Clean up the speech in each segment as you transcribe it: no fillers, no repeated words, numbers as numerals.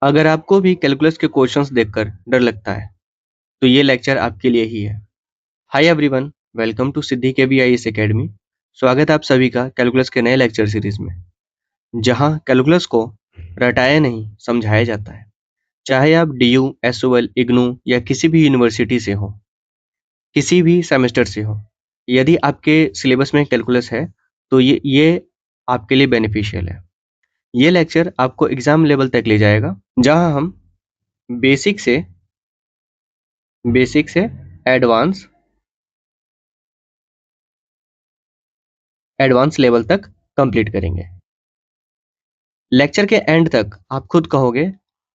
अगर आपको भी कैलकुलस के क्वेश्चंस देखकर डर लगता है तो ये लेक्चर आपके लिए ही है। हाय एवरीवन, वेलकम टू सिद्धि के बी आई एस अकेडमी। स्वागत है आप सभी का कैलकुलस के नए लेक्चर सीरीज में, जहां कैलकुलस को रटाया नहीं समझाया जाता है। चाहे आप DU, SOL, इग्नू या किसी भी यूनिवर्सिटी से हो, किसी भी सेमेस्टर से हो, यदि आपके सिलेबस में कैलकुलस है तो ये आपके लिए बेनिफिशियल है। ये लेक्चर आपको एग्जाम लेवल तक ले जाएगा, जहां हम बेसिक से एडवांस लेवल तक कंप्लीट करेंगे। लेक्चर के एंड तक आप खुद कहोगे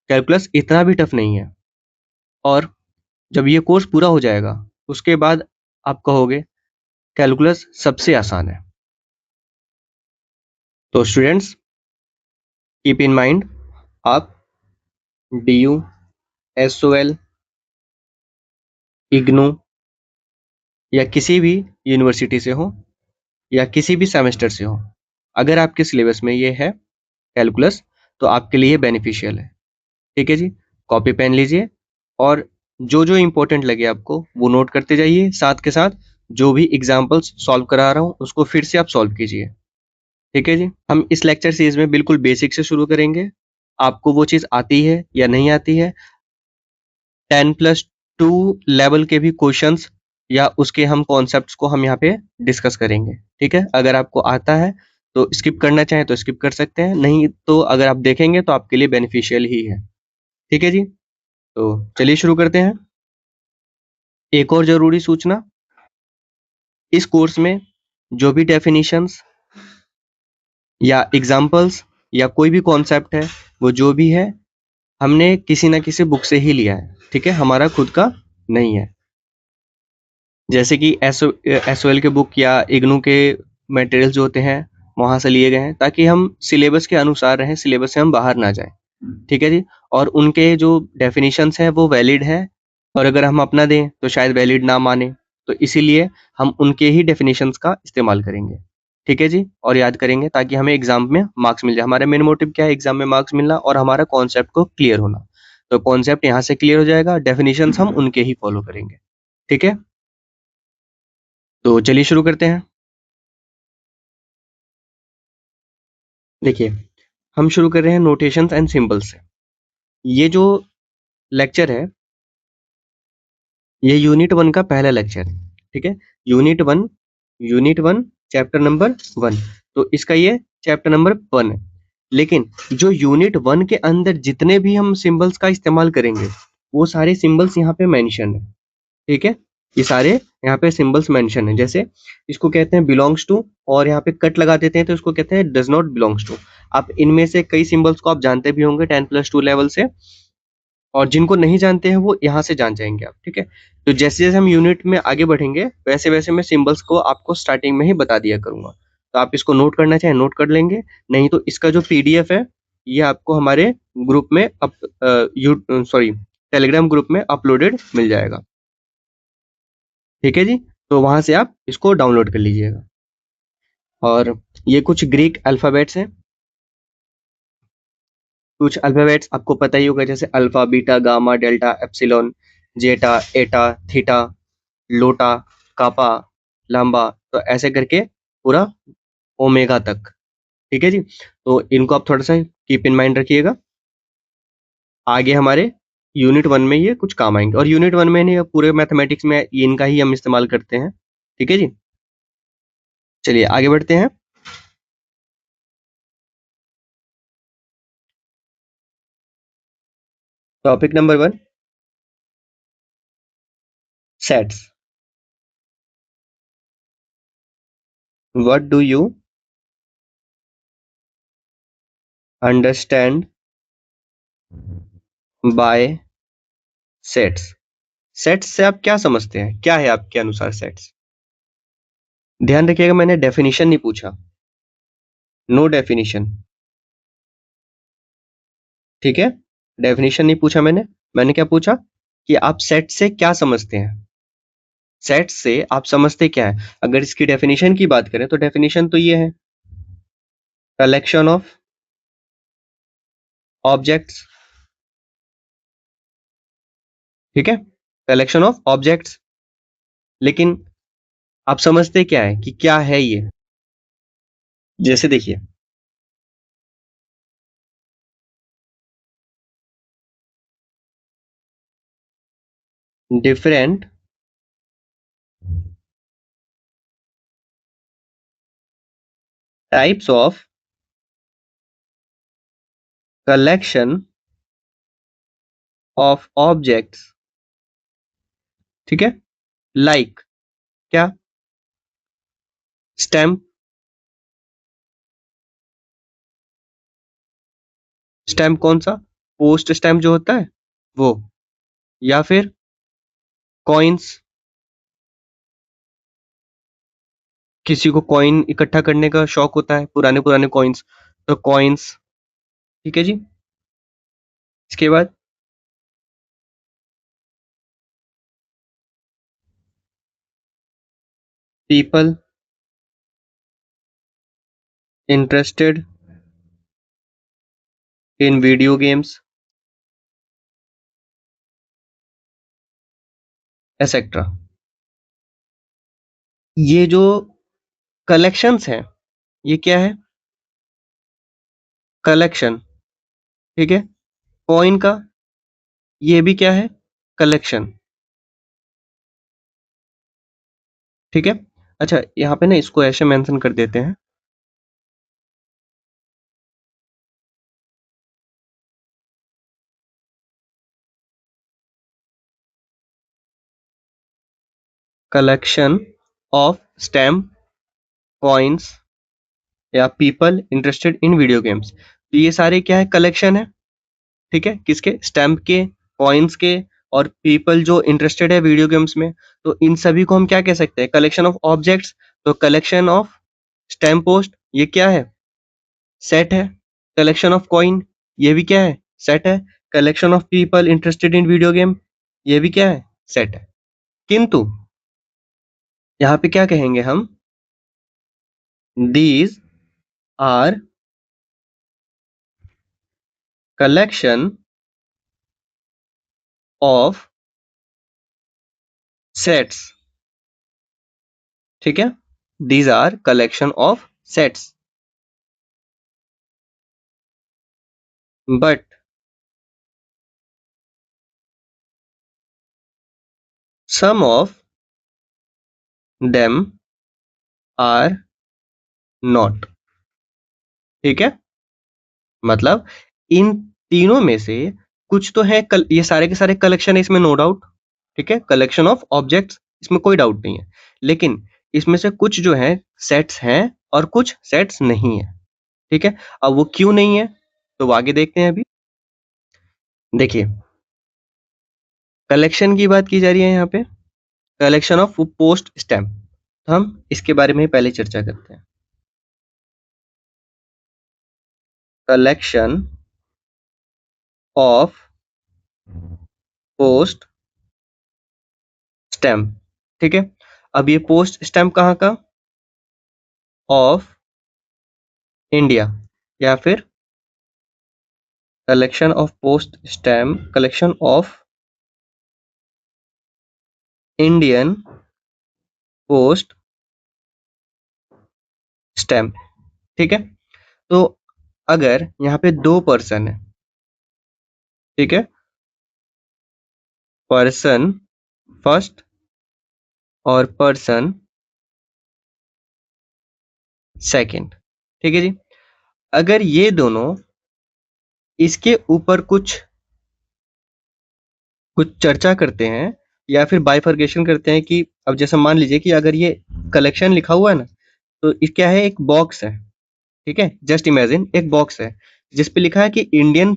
कैलकुलस इतना भी टफ नहीं है, और जब ये कोर्स पूरा हो जाएगा उसके बाद आप कहोगे कैलकुलस सबसे आसान है। तो स्टूडेंट्स, कीप इन माइंड, आप DU, SOL, इग्नू या किसी भी यूनिवर्सिटी से हो या किसी भी सेमेस्टर से हो, अगर आपके सिलेबस में ये है कैलकुलस तो आपके लिए बेनिफिशियल है। ठीक है जी, कॉपी पेन लीजिए और जो जो इंपॉर्टेंट लगे आपको वो नोट करते जाइए। साथ के साथ जो भी एग्जाम्पल्स सॉल्व करा रहा हूँ उसको फिर से आप सॉल्व कीजिए। ठीक है जी, हम इस लेक्चर सीरीज में बिल्कुल बेसिक से शुरू करेंगे। आपको वो चीज आती है या नहीं आती है, 10+2 लेवल के भी क्वेश्चंस या उसके हम कॉन्सेप्ट्स को हम यहाँ पे डिस्कस करेंगे। ठीक है, अगर आपको आता है तो स्किप करना चाहे तो स्किप कर सकते हैं, नहीं तो अगर आप देखेंगे तो आपके लिए बेनिफिशियल ही है। ठीक है जी, तो चलिए शुरू करते हैं। एक और जरूरी सूचना, इस कोर्स में जो भी डेफिनेशंस या एग्जाम्पल्स या कोई भी कॉन्सेप्ट है, वो जो भी है हमने किसी ना किसी बुक से ही लिया है। ठीक है, हमारा खुद का नहीं है। जैसे कि SOL के बुक या इग्नू के मटेरियल्स जो होते हैं वहां से लिए गए हैं, ताकि हम सिलेबस के अनुसार रहें, सिलेबस से हम बाहर ना जाएं। ठीक है जी, और उनके जो डेफिनेशंस हैं वो वैलिड है, और अगर हम अपना दें तो शायद वैलिड ना माने, तो इसीलिए हम उनके ही डेफिनेशंस का इस्तेमाल करेंगे। ठीक है जी, और याद करेंगे ताकि हमें एग्जाम में मार्क्स मिल जाए। हमारा मेन मोटिव क्या है? एग्जाम में मार्क्स मिलना और हमारा कॉन्सेप्ट को क्लियर होना। तो कॉन्सेप्ट यहाँ से क्लियर हो जाएगा, डेफिनेशंस हम उनके ही फॉलो करेंगे। ठीक है, तो चलिए शुरू करते हैं। देखिए, हम शुरू कर रहे हैं नोटेशंस एंड सिंबल्स से। ये जो लेक्चर है ये यूनिट 1 का पहला लेक्चर है। ठीक है, यूनिट वन चैप्टर नंबर 1, तो इसका ये चैप्टर नंबर 1 है। लेकिन जो यूनिट 1 के अंदर जितने भी हम सिंबल्स का इस्तेमाल करेंगे वो सारे सिंबल्स यहाँ पे मेंशन है। ठीक है, ये सारे यहाँ पे सिंबल्स मेंशन है। जैसे इसको कहते हैं बिलोंग्स टू, और यहाँ पे कट लगा देते हैं तो इसको कहते हैं डज नॉट बिलोंग्स टू। आप इनमें से कई सिंबल्स को आप जानते भी होंगे 10+2 लेवल से, और जिनको नहीं जानते हैं वो यहाँ से जान जाएंगे आप। ठीक है, तो जैसे जैसे हम यूनिट में आगे बढ़ेंगे वैसे वैसे मैं सिंबल्स को आपको स्टार्टिंग में ही बता दिया करूंगा। तो आप इसको नोट करना चाहें नोट कर लेंगे, नहीं तो इसका जो PDF है ये आपको हमारे ग्रुप में टेलीग्राम ग्रुप में अपलोडेड मिल जाएगा। ठीक है जी, तो वहां से आप इसको डाउनलोड कर लीजिएगा। और ये कुछ ग्रीक अल्फाबेट्स हैं। कुछ अल्फाबेट्स आपको पता ही होगा, जैसे alpha, beta, gamma, delta, epsilon, zeta, eta, theta, लोटा, कापा, लाम्बा, तो ऐसे करके पूरा ओमेगा तक। ठीक है जी, तो इनको आप थोड़ा सा कीप इन माइंड रखिएगा। आगे हमारे यूनिट 1 में ये कुछ काम आएंगे, और यूनिट 1 में नहीं, पूरे मैथमेटिक्स में इनका ही हम इस्तेमाल करते हैं। ठीक है जी, चलिए आगे बढ़ते हैं। Topic number 1, sets. What do you understand by sets? Sets से आप क्या समझते हैं? क्या है आपके अनुसार सेट्स? ध्यान रखिएगा, मैंने डेफिनेशन नहीं पूछा, नो डेफिनेशन। ठीक है, डेफिनेशन नहीं पूछा मैंने। मैंने क्या पूछा कि आप सेट से क्या समझते हैं? सेट से आप समझते क्या है? अगर इसकी डेफिनेशन की बात करें तो डेफिनेशन तो ये है, कलेक्शन ऑफ ऑब्जेक्ट्स ठीक है, कलेक्शन ऑफ ऑब्जेक्ट्स। लेकिन आप समझते क्या है कि क्या है ये? जैसे देखिए, different types of collection of objects, ठीक है, लाइक क्या? स्टैम्प, स्टैम्प कौन सा? पोस्ट स्टैम्प जो होता है वो, या फिर कॉइन्स, किसी को कॉइन इकट्ठा करने का शौक होता है, पुराने पुराने कॉइन्स, तो कॉइन्स, ठीक है जी। इसके बाद people interested in video games etcetera. ये जो कलेक्शंस हैं, ये क्या है? कलेक्शन, ठीक है। कॉइन का ये भी क्या है? कलेक्शन, ठीक है। अच्छा, यहाँ पे ना इसको ऐसे मेंशन कर देते हैं, कलेक्शन ऑफ स्टैम्प, कॉइन्स या people interested in video games. तो ये सारे क्या है? कलेक्शन है, ठीक है। किसके? स्टैम्प के, कॉइन्स के, और पीपल जो इंटरेस्टेड है वीडियो गेम्स में। तो इन सभी को हम क्या कह सकते हैं? Collection of objects. तो कलेक्शन ऑफ स्टैम्प पोस्ट ये क्या है? सेट है। कलेक्शन ऑफ कॉइन ये भी क्या है? सेट है। Collection of people interested in video game ये भी क्या है? सेट है। किंतु यहाँ पे क्या कहेंगे हम? These are collection of sets, ठीक है। These are collection of sets, but some of them are not, ठीक है। मतलब इन तीनों में से कुछ तो है ये सारे के सारे कलेक्शन है, इसमें नो डाउट, ठीक है। कलेक्शन ऑफ ऑब्जेक्ट्स, इसमें कोई डाउट नहीं है। लेकिन इसमें से कुछ जो है सेट्स हैं और कुछ सेट्स नहीं है, ठीक है। अब वो क्यों नहीं है तो वो आगे देखते हैं। अभी देखिए, कलेक्शन की बात की जा रही है यहाँ पे, कलेक्शन ऑफ पोस्ट स्टैम्प। तो हम इसके बारे में ही पहले चर्चा करते हैं। कलेक्शन ऑफ पोस्ट स्टैम्प, ठीक है। अब ये पोस्ट स्टैम्प कहाँ का? ऑफ इंडिया, या फिर collection of post stamp, collection of Indian post stamp, ठीक है। तो अगर यहाँ पे दो पर्सन है, ठीक है, पर्सन फर्स्ट और पर्सन सेकंड, ठीक है जी। अगर ये दोनों इसके ऊपर कुछ कुछ चर्चा करते हैं या फिर बाइफर्केशन करते हैं कि अब जैसे मान लीजिए कि अगर ये कलेक्शन लिखा हुआ है ना, तो ये क्या है? एक बॉक्स है, ठीक है। जस्ट इमेजिन एक बॉक्स है जिस पे लिखा है कि इंडियन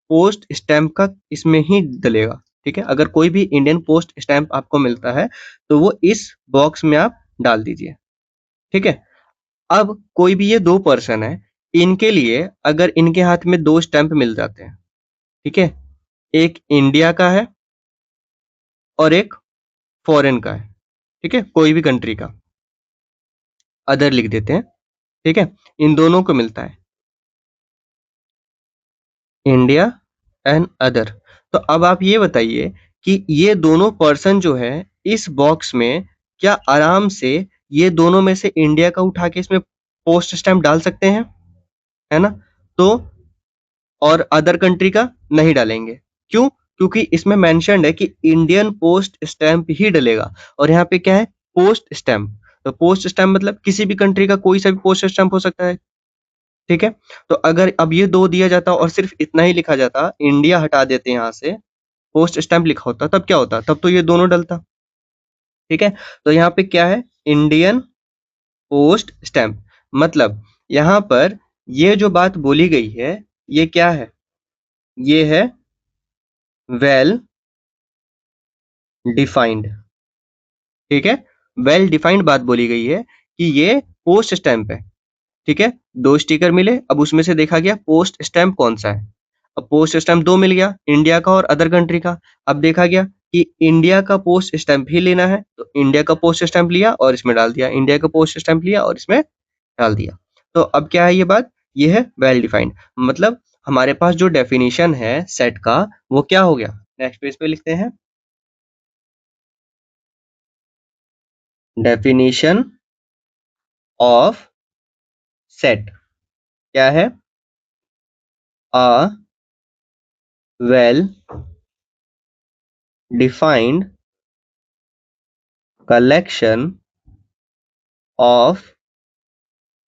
पोस्ट स्टैम्प का इसमें ही डलेगा, ठीक है। अगर कोई भी इंडियन पोस्ट स्टैम्प आपको मिलता है तो वो इस बॉक्स में आप डाल दीजिए, ठीक है। अब कोई भी ये दो पर्सन है, इनके लिए अगर इनके हाथ में दो स्टैम्प मिल जाते हैं, ठीक है, एक इंडिया का है और एक फॉरेन का है, ठीक है, कोई भी कंट्री का, अदर लिख देते हैं, ठीक है। इन दोनों को मिलता है इंडिया एंड अदर। तो अब आप ये बताइए कि ये दोनों पर्सन जो है इस बॉक्स में क्या आराम से ये दोनों में से इंडिया का उठा के इसमें पोस्ट स्टैम्प डाल सकते हैं, है ना? तो और अदर कंट्री का नहीं डालेंगे। क्यों? क्योंकि इसमें मेंशन्ड है कि इंडियन पोस्ट स्टैम्प ही डलेगा और यहाँ पे क्या है? Post stamp. तो पोस्ट स्टैम्प मतलब किसी भी कंट्री का कोई सा भी पोस्ट स्टैम्प हो सकता है, ठीक है? तो अगर अब ये 2 दिया जाता और सिर्फ इतना ही लिखा जाता, इंडिया हटा देते यहाँ से, पोस्ट स्टैम्प लिखा होता, तब क्या होता? तब तो ये दोनों डलता, ठीक है? तो यहाँ पे क्या है? Indian post stamp. मतलब यहाँ पर ये जो बात बोली गई है, ये क्या है? ये है वेल डिफाइंड, ठीक है? वेल डिफाइंड बात बोली गई है कि ये पोस्ट स्टैम्प है, ठीक है? 2 स्टिकर मिले, अब उसमें से देखा गया पोस्ट स्टैम्प कौन-सा है। अब पोस्ट स्टैम्प 2 मिल गया, इंडिया का और अदर कंट्री का। अब देखा गया कि इंडिया का पोस्ट स्टैम्प ही लेना है, तो इंडिया का पोस्ट स्टैम्प लिया और इसमें डाल दिया, इंडिया का पोस्ट स्टैम्प लिया और इसमें डाल दिया। तो अब क्या है ये बात? ये है वेल डिफाइंड। मतलब हमारे पास जो डेफिनिशन है सेट का, वो क्या हो गया? नेक्स्ट पेज पे लिखते हैं, डेफिनिशन ऑफ सेट क्या है? A well defined collection of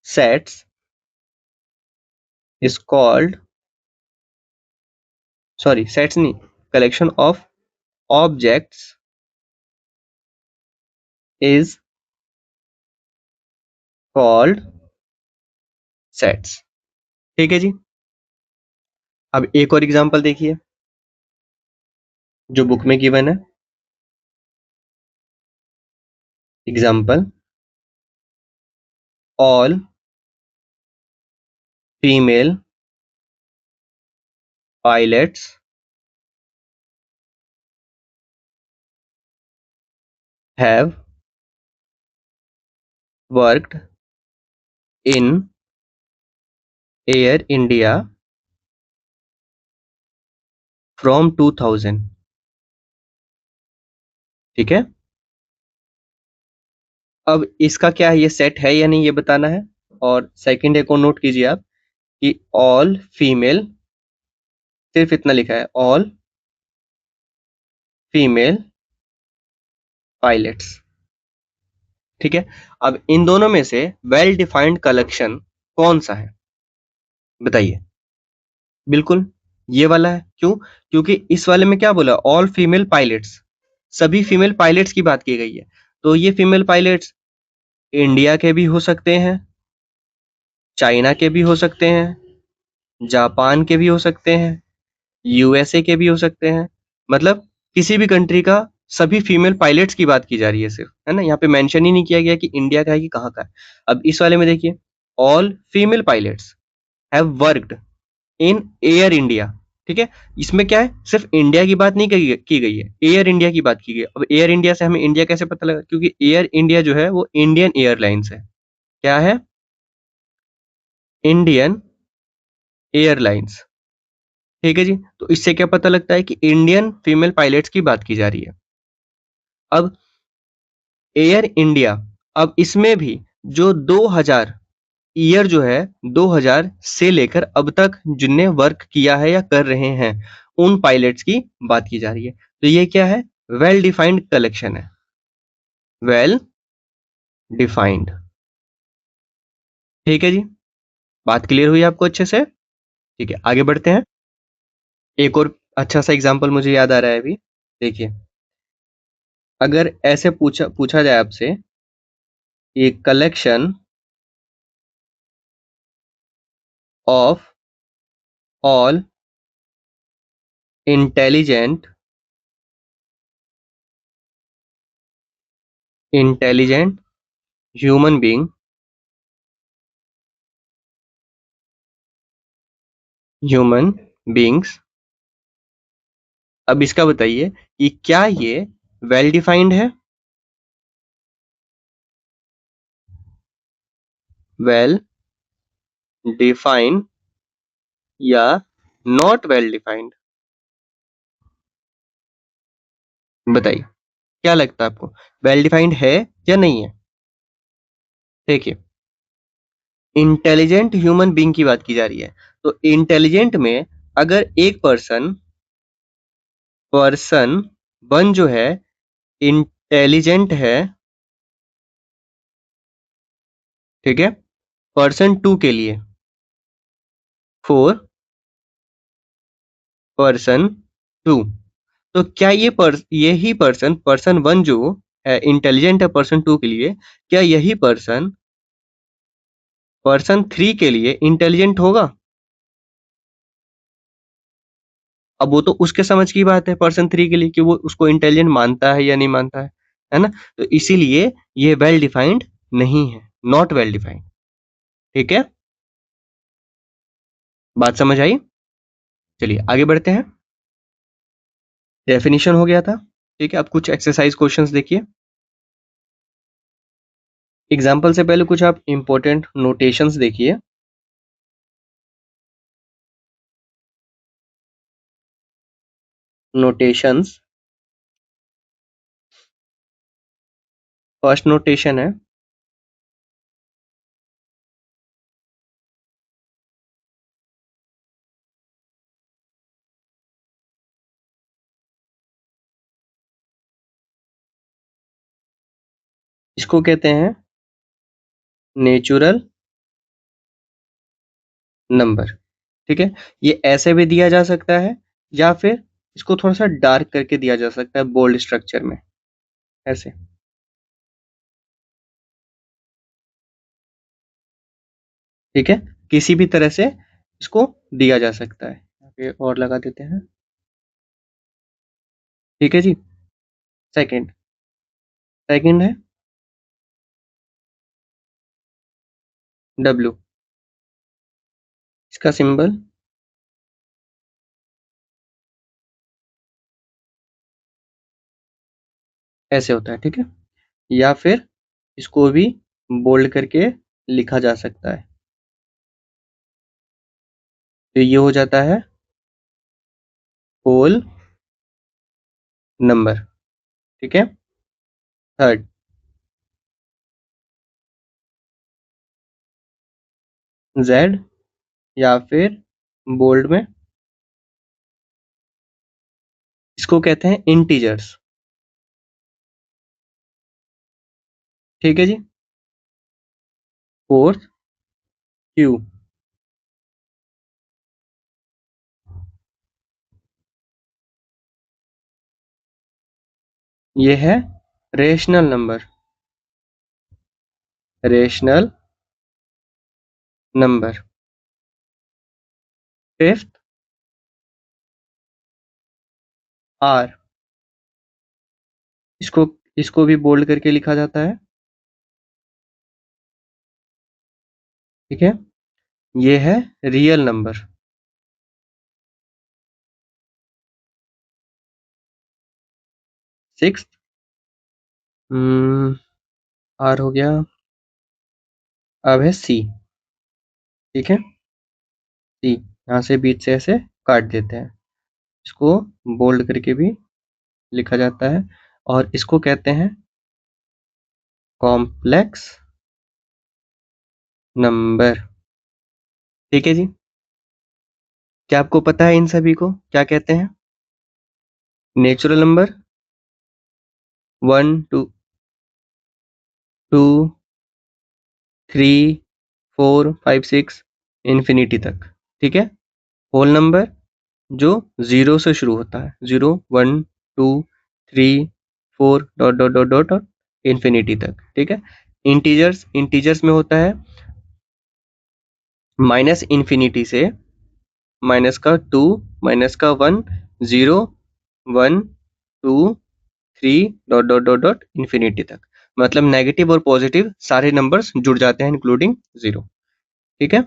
sets is called, sorry, sets नहीं, collection of objects is called sets। ठीक है जी। अब एक और एग्जांपल देखिए जो बुक में गिवन है। Example, all female pilots have worked in Air India from 2000। ठीक है? अब इसका क्या है, ये सेट है या नहीं ये बताना है। और सेकंड एक और नोट कीजिए आप कि ऑल फीमेल, सिर्फ इतना लिखा है, ऑल फीमेल पायलट्स। ठीक है? अब इन दोनों में से वेल डिफाइंड कलेक्शन कौन सा है? बताइए। बिल्कुल ये वाला है। क्यों? क्योंकि इस वाले में क्या बोला? ऑल फीमेल पायलट्स, सभी फीमेल पायलट्स की बात की गई है। तो ये फीमेल पायलट्स इंडिया के भी हो सकते हैं, चाइना के भी हो सकते हैं, जापान के भी हो सकते हैं, यूएसए के भी हो सकते हैं। मतलब किसी भी कंट्री का सभी फीमेल पायलट्स की बात की जा रही है सिर्फ, है ना? यहाँ पे मेंशन ही नहीं किया गया कि इंडिया का है कि कहाँ का है। अब इस वाले में देखिए, all female pilots have worked in air India. ठीक है? इसमें क्या है? सिर्फ इंडिया की बात नहीं की गई है, एयर इंडिया की बात की गई है। अब एयर इंडिया से हमें इंडिया कैसे पता लगा? क्योंकि एयर इंडिया जो है वो इंडियन एयरलाइंस है। क्या है? Indian airlines. ठीक है जी। तो इससे क्या पता लगता है कि इंडियन फीमेल पायलट्स की बात की जा रही है। अब एयर इंडिया, अब इसमें भी जो 2000 ईयर जो है, 2000 से लेकर अब तक जिनने वर्क किया है या कर रहे हैं, उन पायलट्स की बात की जा रही है। तो ये क्या है? वेल डिफाइंड कलेक्शन है। Well defined. ठीक है जी। बात क्लियर हुई आपको अच्छे से? ठीक है, आगे बढ़ते हैं। एक और अच्छा सा एग्जांपल मुझे याद आ रहा है अभी। देखिए, अगर ऐसे पूछा पूछा जाए आपसे, ये collection of all intelligent intelligent human being, human beings. अब इसका बताइए कि क्या ये वेल डिफाइंड है? वेल डिफाइंड या नॉट वेल डिफाइंड? बताइए क्या लगता है आपको, वेल डिफाइंड है या नहीं है? देखिए, इंटेलिजेंट ह्यूमन बीइंग की बात की जा रही है, तो इंटेलिजेंट में अगर एक पर्सन वन जो है इंटेलिजेंट है, ठीक है, पर्सन टू के लिए फोर पर्सन टू, तो क्या यही पर्सन वन जो है इंटेलिजेंट है पर्सन टू के लिए, क्या यही पर्सन थ्री के लिए इंटेलिजेंट होगा? अब वो तो उसके समझ की बात है पर्सन थ्री के लिए कि वो उसको इंटेलिजेंट मानता है या नहीं मानता है ना? तो इसीलिए ये वेल डिफाइंड नहीं है, नॉट वेल डिफाइंड। ठीक है, बात समझ आई? चलिए आगे बढ़ते हैं। डेफिनेशन हो गया था, ठीक है। अब कुछ एक्सरसाइज क्वेश्चंस देखिए। एग्जाम्पल से पहले कुछ आप इंपॉर्टेंट नोटेशंस देखिए। नोटेशंस, फर्स्ट नोटेशन है इसको कहते हैं नेचुरल नंबर। ठीक है, ये ऐसे भी दिया जा सकता है या फिर इसको थोड़ा सा डार्क करके दिया जा सकता है बोल्ड स्ट्रक्चर में, ऐसे। ठीक है, किसी भी तरह से इसको दिया जा सकता है। यहाँ पे और लगा देते हैं। ठीक है जी। सेकंड, सेकंड है डब्ल्यू, इसका सिंबल ऐसे होता है। ठीक है, या फिर इसको भी बोल्ड करके लिखा जा सकता है, तो ये हो जाता है होल नंबर। ठीक है, थर्ड, जेड या फिर बोल्ड में इसको कहते हैं इंटीजर्स। ठीक है जी। फोर्थ, क्यू, ये है rational number, rational number. Fifth, R, इसको इसको भी बोल्ड करके लिखा जाता है। ठीक है, ये है रियल नंबर। सिक्स्थ, आर हो गया, अब है सी। ठीक है, सी यहाँ से बीच से ऐसे काट देते हैं, इसको बोल्ड करके भी लिखा जाता है, और इसको कहते हैं कॉम्प्लेक्स नंबर। ठीक है जी। क्या आपको पता है इन सभी को क्या कहते हैं? Natural number, one two two three four five six infinity तक। ठीक है, होल नंबर जो जीरो से शुरू होता है, zero one two three four dot dot dot dot dot infinity तक। ठीक है, इंटीजर्स, इंटीजर्स में होता है माइनस इन्फिनिटी से माइनस का टू, माइनस का one, zero, one, two, three dot dot dot dot infinity तक। मतलब नेगेटिव और पॉजिटिव सारे नंबर्स जुड़ जाते हैं इंक्लूडिंग जीरो। ठीक है,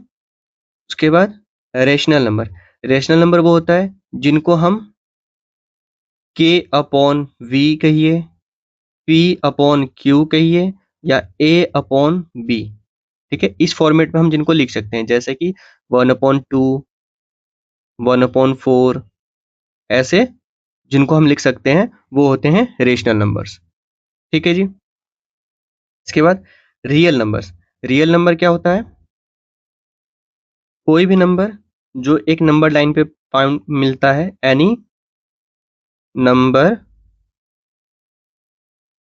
उसके बाद रेशनल नंबर। रेशनल नंबर वो होता है जिनको हम k अपॉन v कहिए, p अपॉन q कहिए, या a अपॉन b। ठीक है, इस फॉर्मेट में हम जिनको लिख सकते हैं, जैसे कि one upon two, one upon four, ऐसे जिनको हम लिख सकते हैं वो होते हैं रेशनल नंबर्स। ठीक है जी। इसके बाद रियल नंबर्स। रियल नंबर क्या होता है? कोई भी नंबर जो एक नंबर लाइन पे फाउंड मिलता है, any number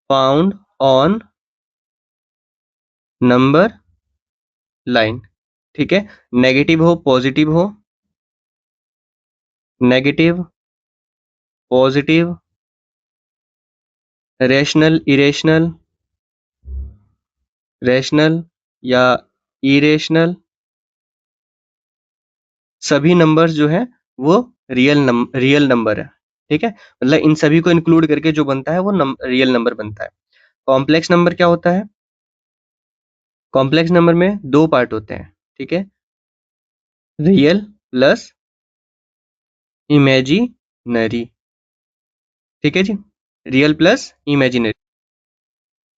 found on number line. ठीक है, नेगेटिव हो पॉजिटिव हो, negative positive, rational irrational, rational या इरेशनल, सभी नंबर्स जो है वो रियल नंबर है। ठीक है, मतलब इन सभी को इंक्लूड करके जो बनता है वो रियल नंबर बनता है। कॉम्प्लेक्स नंबर क्या होता है? कॉम्प्लेक्स नंबर में दो पार्ट होते हैं। ठीक है, रियल प्लस इमेजिनरी। ठीक है जी, रियल प्लस इमेजिनरी।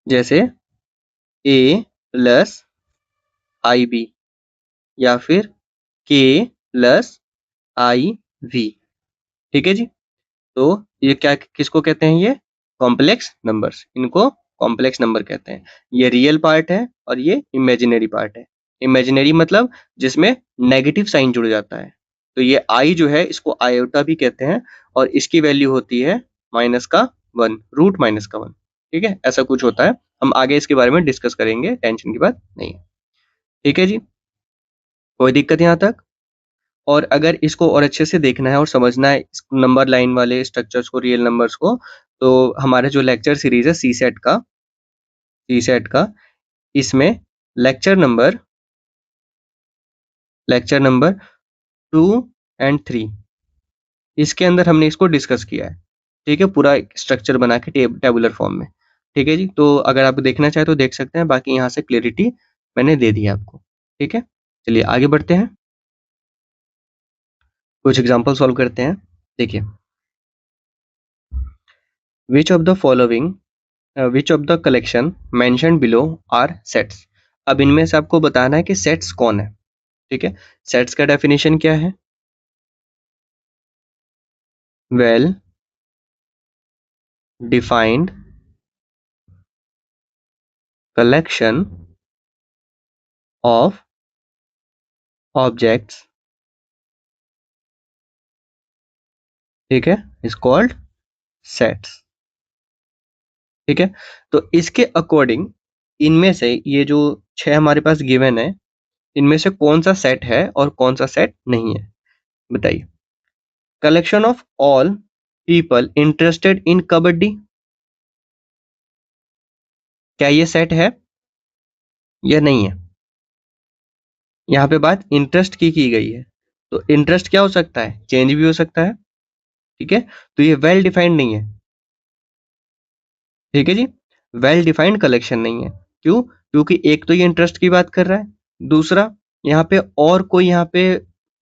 जैसे ए प्लस आई बी या फिर के प्लस आई वी। ठीक है जी, तो ये क्या किसको कहते हैं? ये कॉम्प्लेक्स नंबर्स, इनको कॉम्प्लेक्स नंबर कहते हैं। ये रियल पार्ट है और ये इमेजिनरी पार्ट है। इमेजिनरी मतलब जिसमें नेगेटिव साइन जुड़ जाता है। तो ये आई जो है इसको आयोटा भी कहते हैं और इसकी वैल्यू होती है -1, रूट -1। ठीक है, ऐसा कुछ होता है। हम आगे इसके बारे में डिस्कस करेंगे, टेंशन की बात नहीं है। ठीक है जी, कोई दिक्कत यहाँ तक? और अगर इसको और अच्छे से देखना है और समझना है नंबर लाइन वाले स्ट्रक्चर्स को, रियल नंबर्स को, तो हमारा जो लेक्चर सीरीज है सी सेट का, इसमें लेक्चर नंबर 2 एंड 3, इसके अंदर हमने इसको डिस्कस किया है। ठीक है, पूरा स्ट्रक्चर बना के टेबुलर फॉर्म में। ठीक है जी, तो अगर आप देखना चाहें तो देख सकते हैं, बाकी यहाँ से क्लियरिटी मैंने दे दी है आपको। ठीक है, चलिए आगे बढ़ते हैं, कुछ एग्जाम्पल सॉल्व करते हैं। देखिए, which of the following which of the collection mentioned below are sets. अब इनमें से आपको बताना है कि सेट्स कौन है। ठीक है, सेट्स का डेफिनेशन क्या है? Well defined collection of objects, ठीक है, इज कॉल्ड सेट्स। ठीक है, तो इसके अकॉर्डिंग इनमें से ये जो 6 हमारे पास गिवन है, इनमें से कौन सा सेट है और कौन सा सेट नहीं है, बताइए। Collection of all people interested in kabaddi, क्या ये सेट है या नहीं है? यहाँ पे बात इंटरेस्ट की गई है, तो इंटरेस्ट क्या हो सकता है? चेंज भी हो सकता है। ठीक है, तो ये वेल डिफाइंड नहीं है। ठीक है जी, वेल डिफाइंड कलेक्शन नहीं है। क्यों? क्योंकि एक तो ये इंटरेस्ट की बात कर रहा है, दूसरा यहाँ पे और कोई यहाँ पे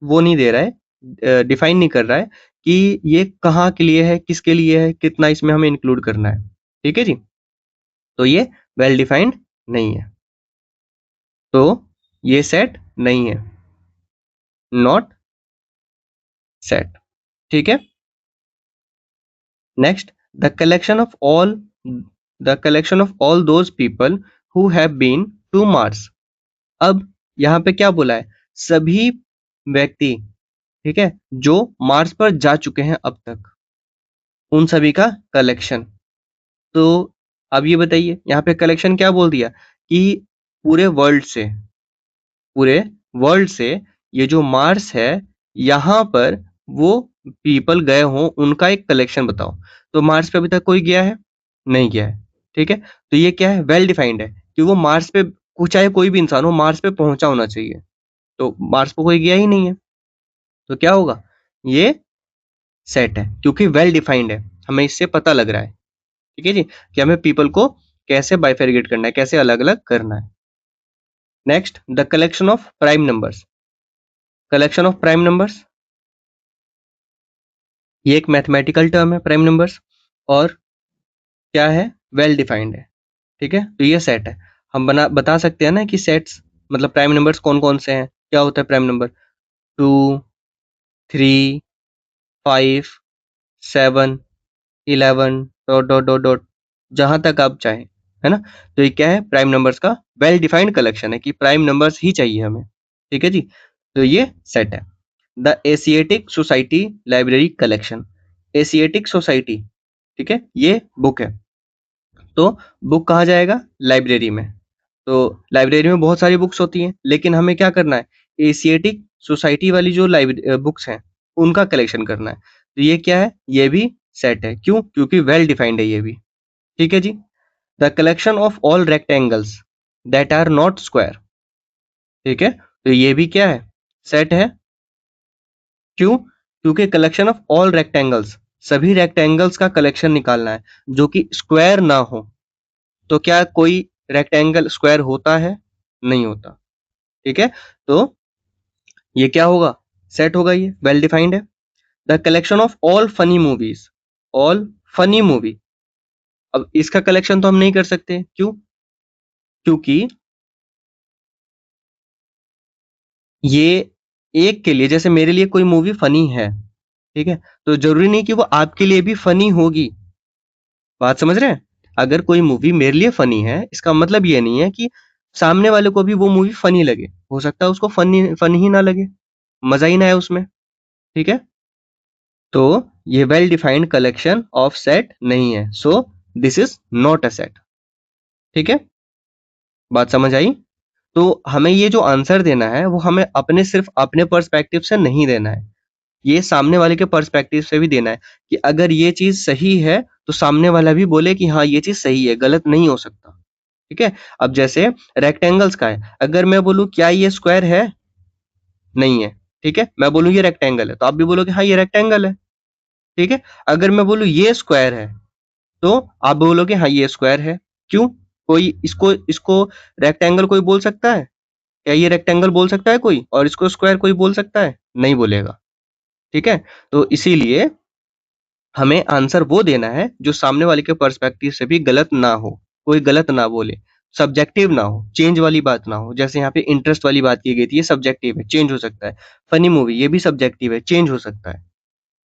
वो नहीं दे रहा है, डिफाइन नहीं कर रहा है कि ये कहाँ के लिए है, किसके लिए है, कितना इसमें हमें इंक्लूड करना है। ठीक है जी, तो ये वेल डिफाइंड नहीं है, तो ये सेट नहीं है, नॉट सेट। ठीक है, next, the collection of all those people who have been to Mars. अब यहाँ पे क्या बोला है? सभी व्यक्ति, ठीक है, जो मार्स पर जा चुके हैं अब तक, उन सभी का कलेक्शन। तो अब ये बताइए, यहाँ पे कलेक्शन क्या बोल दिया कि पूरे वर्ल्ड से ये जो मार्स है, यहाँ पर वो पीपल गए हों, उनका एक कलेक्शन बताओ। तो मार्स पे अभी तक कोई गया है? नहीं गया है। ठीक है, तो ये क्या है? वेल डिफाइंड है कि वो मार्स पे, चाहे कोई भी इंसान हो, मार्स पे पहुंचा होना चाहिए। तो मार्स पे कोई गया ही नहीं है, तो क्या होगा? ये सेट है, क्योंकि वेल डिफाइंड है, हमें इससे पता लग रहा है। ठीक है जी, कि हमें पीपल को कैसे बाइफेरिकेट करना है, कैसे अलग अलग करना है। Next, the collection of prime numbers. Collection of prime numbers, ये एक मैथमेटिकल टर्म है, प्राइम नंबर्स, और क्या है? वेल डिफाइंड है। ठीक है, तो ये सेट है। हम बता सकते हैं ना कि सेट्स मतलब प्राइम नंबर्स कौन कौन से हैं। क्या होता है prime number? 2, 3, 5, 7, 11 dot dot dot dot, जहां तक आप चाहें, है ना। तो ये क्या है, प्राइम नंबर्स का वेल डिफाइंड कलेक्शन है कि प्राइम नंबर्स ही चाहिए हमें, ठीक है जी। तो ये सेट है। The Asiatic society library collection, Asiatic society, ठीक है, ये बुक है। तो बुक कहाँ जाएगा, लाइब्रेरी में। तो लाइब्रेरी में बहुत सारी बुक्स होती हैं, लेकिन हमें क्या करना है, एशियाटिक सोसाइटी वाली जो लाइब्रेरी बुक्स हैं उनका कलेक्शन करना है। तो ये क्या है, ये भी सेट है। क्यों, क्योंकि वेल डिफाइंड है ये भी, ठीक है जी। The collection of all rectangles that are not square, ठीक है, तो ये भी क्या है, सेट है। क्यों, क्योंकि कलेक्शन ऑफ ऑल रेक्टेंगल्स, सभी रेक्टेंगल्स का कलेक्शन निकालना है जो कि स्क्वायर ना हो। तो क्या कोई रेक्टेंगल स्क्वायर होता है, नहीं होता, ठीक है। तो ये क्या होगा, सेट होगा, ये वेल डिफाइंड है। The collection of all funny movies, all funny movie, अब इसका कलेक्शन तो हम नहीं कर सकते, क्यों, क्योंकि ये एक के लिए, जैसे मेरे लिए कोई मूवी फनी है, ठीक है, तो जरूरी नहीं कि वो आपके लिए भी फनी होगी। बात समझ रहे हैं, अगर कोई मूवी मेरे लिए फनी है, इसका मतलब ये नहीं है कि सामने वाले को भी वो मूवी फनी लगे। हो सकता है उसको फनी फनी ही ना लगे, मजा ही ना आए उसमें, ठीक है। तो ये well defined collection of set नहीं है, so this is not a set, ठीक है। बात समझ आई। तो हमें ये जो आंसर देना है वो हमें अपने सिर्फ अपने पर्सपेक्टिव से नहीं देना है, ये सामने वाले के पर्सपेक्टिव से भी देना है कि अगर ये चीज सही है तो सामने वाला भी बोले कि हाँ ये चीज सही है, गलत नहीं हो सकता, ठीक है। अब जैसे रेक्टेंगल्स का है, अगर मैं बोलूं क्या ये स्क्वायर है, नहीं है, ठीक है, मैं बोलूं ये रेक्टेंगल है तो आप भी बोलोगे हाँ ये रेक्टेंगल है, ठीक है। अगर मैं बोलूं ये स्क्वायर है तो आप बोलोगे हाँ ये स्क्वायर है। क्यों, कोई इसको इसको रेक्टेंगल कोई बोल सकता है, क्या ये रेक्टेंगल बोल सकता है कोई, और इसको स्क्वायर कोई बोल सकता है, नहीं बोलेगा, ठीक है। तो इसीलिए हमें आंसर वो देना है जो सामने वाले के पर्सपेक्टिव से भी गलत ना हो, कोई गलत ना बोले, सब्जेक्टिव ना हो, चेंज वाली बात ना हो। जैसे यहाँ पे इंटरेस्ट वाली बात की गई थी, ये सब्जेक्टिव है, चेंज हो सकता है। फनी मूवी, ये भी सब्जेक्टिव है, चेंज हो सकता है,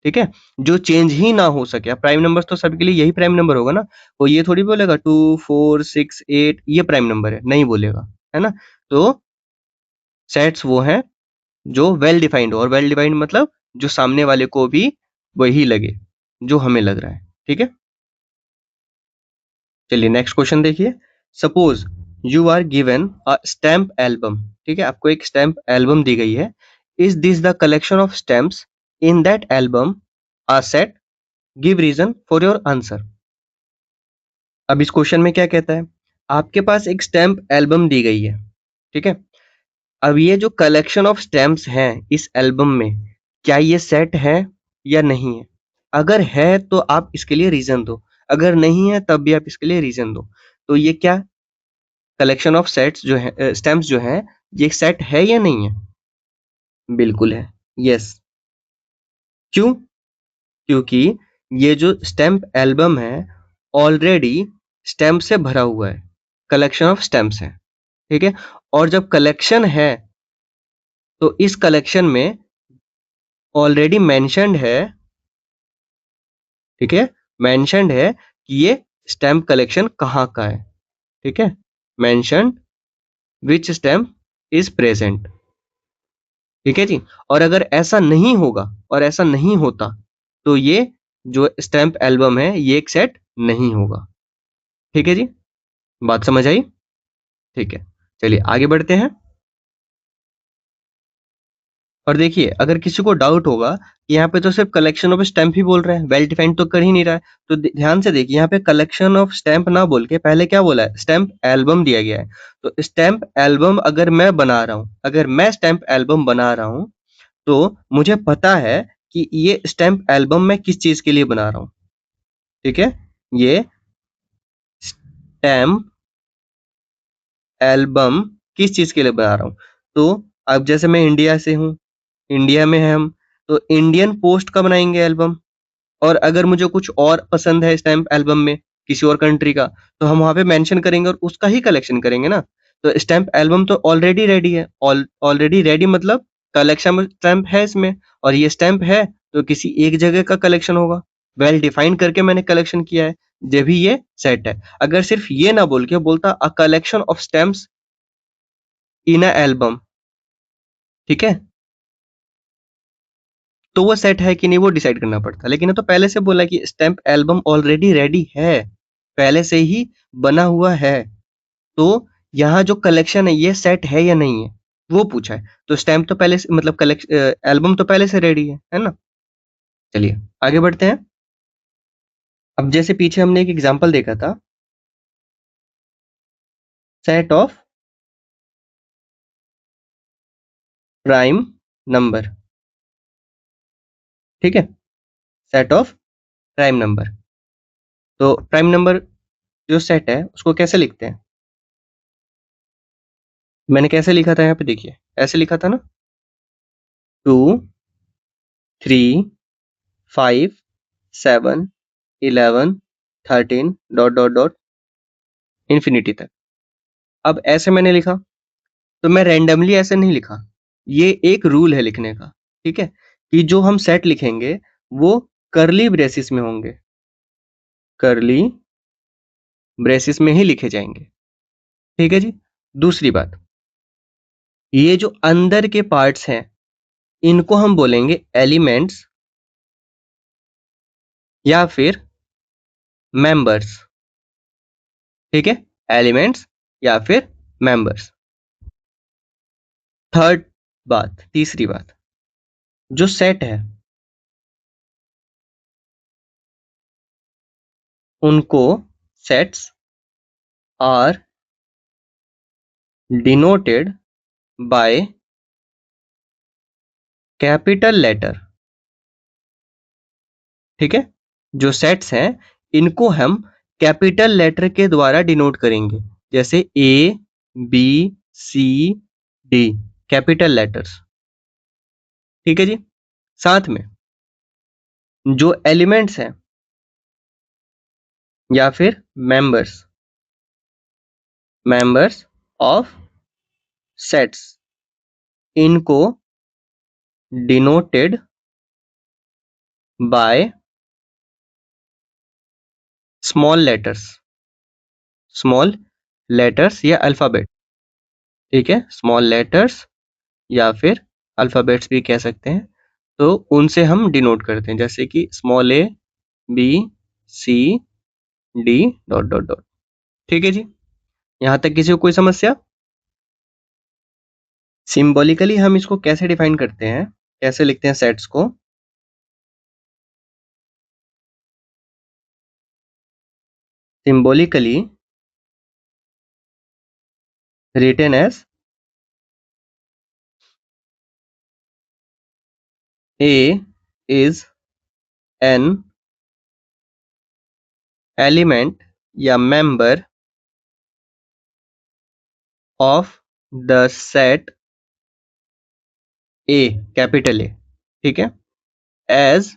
ठीक है। जो चेंज ही ना हो सके, प्राइम नंबर तो सबके लिए यही प्राइम नंबर होगा ना, वो ये थोड़ी बोलेगा 2 4 6 8 ये प्राइम नंबर है, नहीं बोलेगा, है ना। तो सेट्स वो हैं जो वेल डिफाइंड हो, और वेल डिफाइंड मतलब जो सामने वाले को भी वही लगे जो हमें लग रहा है, ठीक है। चलिए नेक्स्ट क्वेश्चन देखिए। Suppose you are given a stamp album, ठीक है, आपको एक स्टैम्प एल्बम दी गई है। Is this the collection of stamps in that album, a set, give reason for your answer. अब इस क्वेश्चन में क्या कहता है, आपके पास एक स्टैम्प एल्बम दी गई है, ठीक है। अब ये जो कलेक्शन ऑफ स्टैम्प्स हैं इस एल्बम में, क्या ये सेट है या नहीं है। अगर है तो आप इसके लिए रीजन दो, अगर नहीं है तब भी आप इसके लिए रीजन दो। तो ये क्या, कलेक्शन ऑफ सेट्स जो है, स्टैम्प्स जो है, ये सेट है या नहीं है, बिल्कुल है, यस। क्यों, क्योंकि ये जो स्टैम्प एल्बम है ऑलरेडी स्टैम्प से भरा हुआ है, कलेक्शन ऑफ स्टैम्प्स है, ठीक है। और जब कलेक्शन है तो इस कलेक्शन में ऑलरेडी मेंशन्ड है, ठीक है, मेंशन्ड है कि ये स्टैम्प कलेक्शन कहाँ का है, ठीक है, mentioned which stamp is present, ठीक है जी। और अगर ऐसा नहीं होगा और ऐसा नहीं होता तो ये जो स्टैम्प एल्बम है ये एक सेट नहीं होगा, ठीक है जी। बात समझ आई, ठीक है। चलिए आगे बढ़ते हैं। और देखिए अगर किसी को डाउट होगा कि यहाँ पे तो सिर्फ कलेक्शन ऑफ स्टैम्प ही बोल रहे हैं, वेल डिफाइंड तो कर ही नहीं रहा है, तो ध्यान से देखिए यहाँ पे कलेक्शन ऑफ स्टैम्प ना बोल के पहले क्या बोला है, स्टैम्प एल्बम दिया गया है। तो स्टैम्प एल्बम अगर मैं बना रहा हूँ, अगर मैं स्टैम्प एल्बम बना रहा हूँ तो मुझे पता है कि ये स्टैम्प एल्बम मैं किस चीज के लिए बना रहा हूँ, ठीक है। ये स्टैम्प एल्बम किस चीज के लिए बना रहा हूँ। तो अब जैसे मैं इंडिया से हूँ, इंडिया में है हम, तो इंडियन पोस्ट का बनाएंगे एल्बम। और अगर मुझे कुछ और पसंद है स्टैम्प एल्बम में किसी और कंट्री का, तो हम वहां पे मेंशन करेंगे और उसका ही कलेक्शन करेंगे ना। तो स्टैम्प एल्बम तो ऑलरेडी रेडी है, ऑलरेडी रेडी मतलब कलेक्शन स्टैम्प है इसमें, और ये स्टैम्प है तो किसी एक जगह का कलेक्शन होगा, वेल डिफाइन करके मैंने कलेक्शन किया है, जब भी ये सेट है। अगर सिर्फ ये ना बोल के बोलता a collection of stamps in a album, ठीक है, तो वो सेट है कि नहीं वो डिसाइड करना पड़ता। लेकिन ये तो पहले से बोला कि स्टैम्प एल्बम ऑलरेडी रेडी है, पहले से ही बना हुआ है, तो यहाँ जो कलेक्शन है ये सेट है या नहीं है वो पूछा है। तो स्टैम्प तो पहले से मतलब एल्बम तो पहले से रेडी है ना। चलिए आगे बढ़ते हैं। अब जैसे पीछे हमने एक एग्जांपल देखा था, सेट ऑफ प्राइम नंबर, ठीक है, सेट ऑफ प्राइम नंबर। तो प्राइम नंबर जो सेट है उसको कैसे लिखते हैं? मैंने कैसे लिखा था यहाँ पे देखिए, ऐसे लिखा था ना, 2 3 5 7 11 13 डॉट डॉट डॉट इन्फिनिटी तक। अब ऐसे मैंने लिखा, तो मैं रैंडमली ऐसे नहीं लिखा, ये एक रूल है लिखने का, ठीक है, कि जो हम सेट लिखेंगे वो करली ब्रेसिस में होंगे, करली ब्रेसिस में ही लिखे जाएंगे, ठीक है जी। दूसरी बात, ये जो अंदर के पार्ट्स हैं इनको हम बोलेंगे एलिमेंट्स या फिर मेंबर्स, ठीक है, एलिमेंट्स या फिर मेंबर्स। थर्ड बात, तीसरी बात, जो सेट है उनको sets are denoted by capital letter, ठीक है, जो सेट्स हैं इनको हम कैपिटल लेटर के द्वारा डिनोट करेंगे, जैसे A B C D, capital letters, ठीक है जी। साथ में जो एलिमेंट्स हैं या फिर मेंबर्स, मेंबर्स ऑफ सेट्स, इनको denoted by small letters, small letters या अल्फाबेट, ठीक है, स्मॉल लेटर्स या फिर अल्फाबेट्स भी कह सकते हैं, तो उनसे हम डिनोट करते हैं, जैसे कि small A B C D dot dot dot, ठीक है जी। यहाँ तक किसी को कोई समस्या? सिंबॉलिकली हम इसको कैसे डिफाइन करते हैं, कैसे लिखते हैं सेट्स को? Symbolically written as A is an element या member of the set A, capital A, ठीक है, as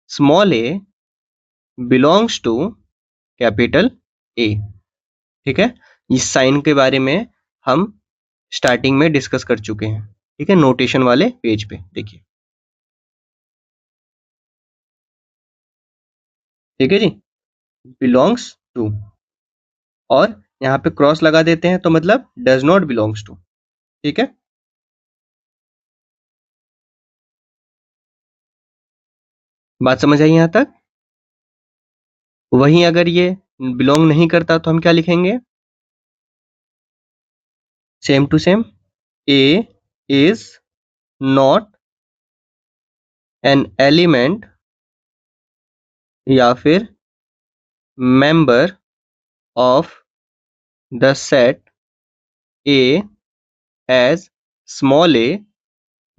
small a belongs to capital A, ठीक है। इस साइन के बारे में हम स्टार्टिंग में डिस्कस कर चुके हैं, ठीक है, नोटेशन वाले पेज पे देखिए, ठीक है जी, बिलोंग्स टू, और यहाँ पे क्रॉस लगा देते हैं तो मतलब डज नॉट बिलोंग्स टू, ठीक है। बात समझ आई यहाँ तक? वहीं अगर ये बिलोंग नहीं करता तो हम क्या लिखेंगे? Same to same, A is not an element या फिर member of the set A as small A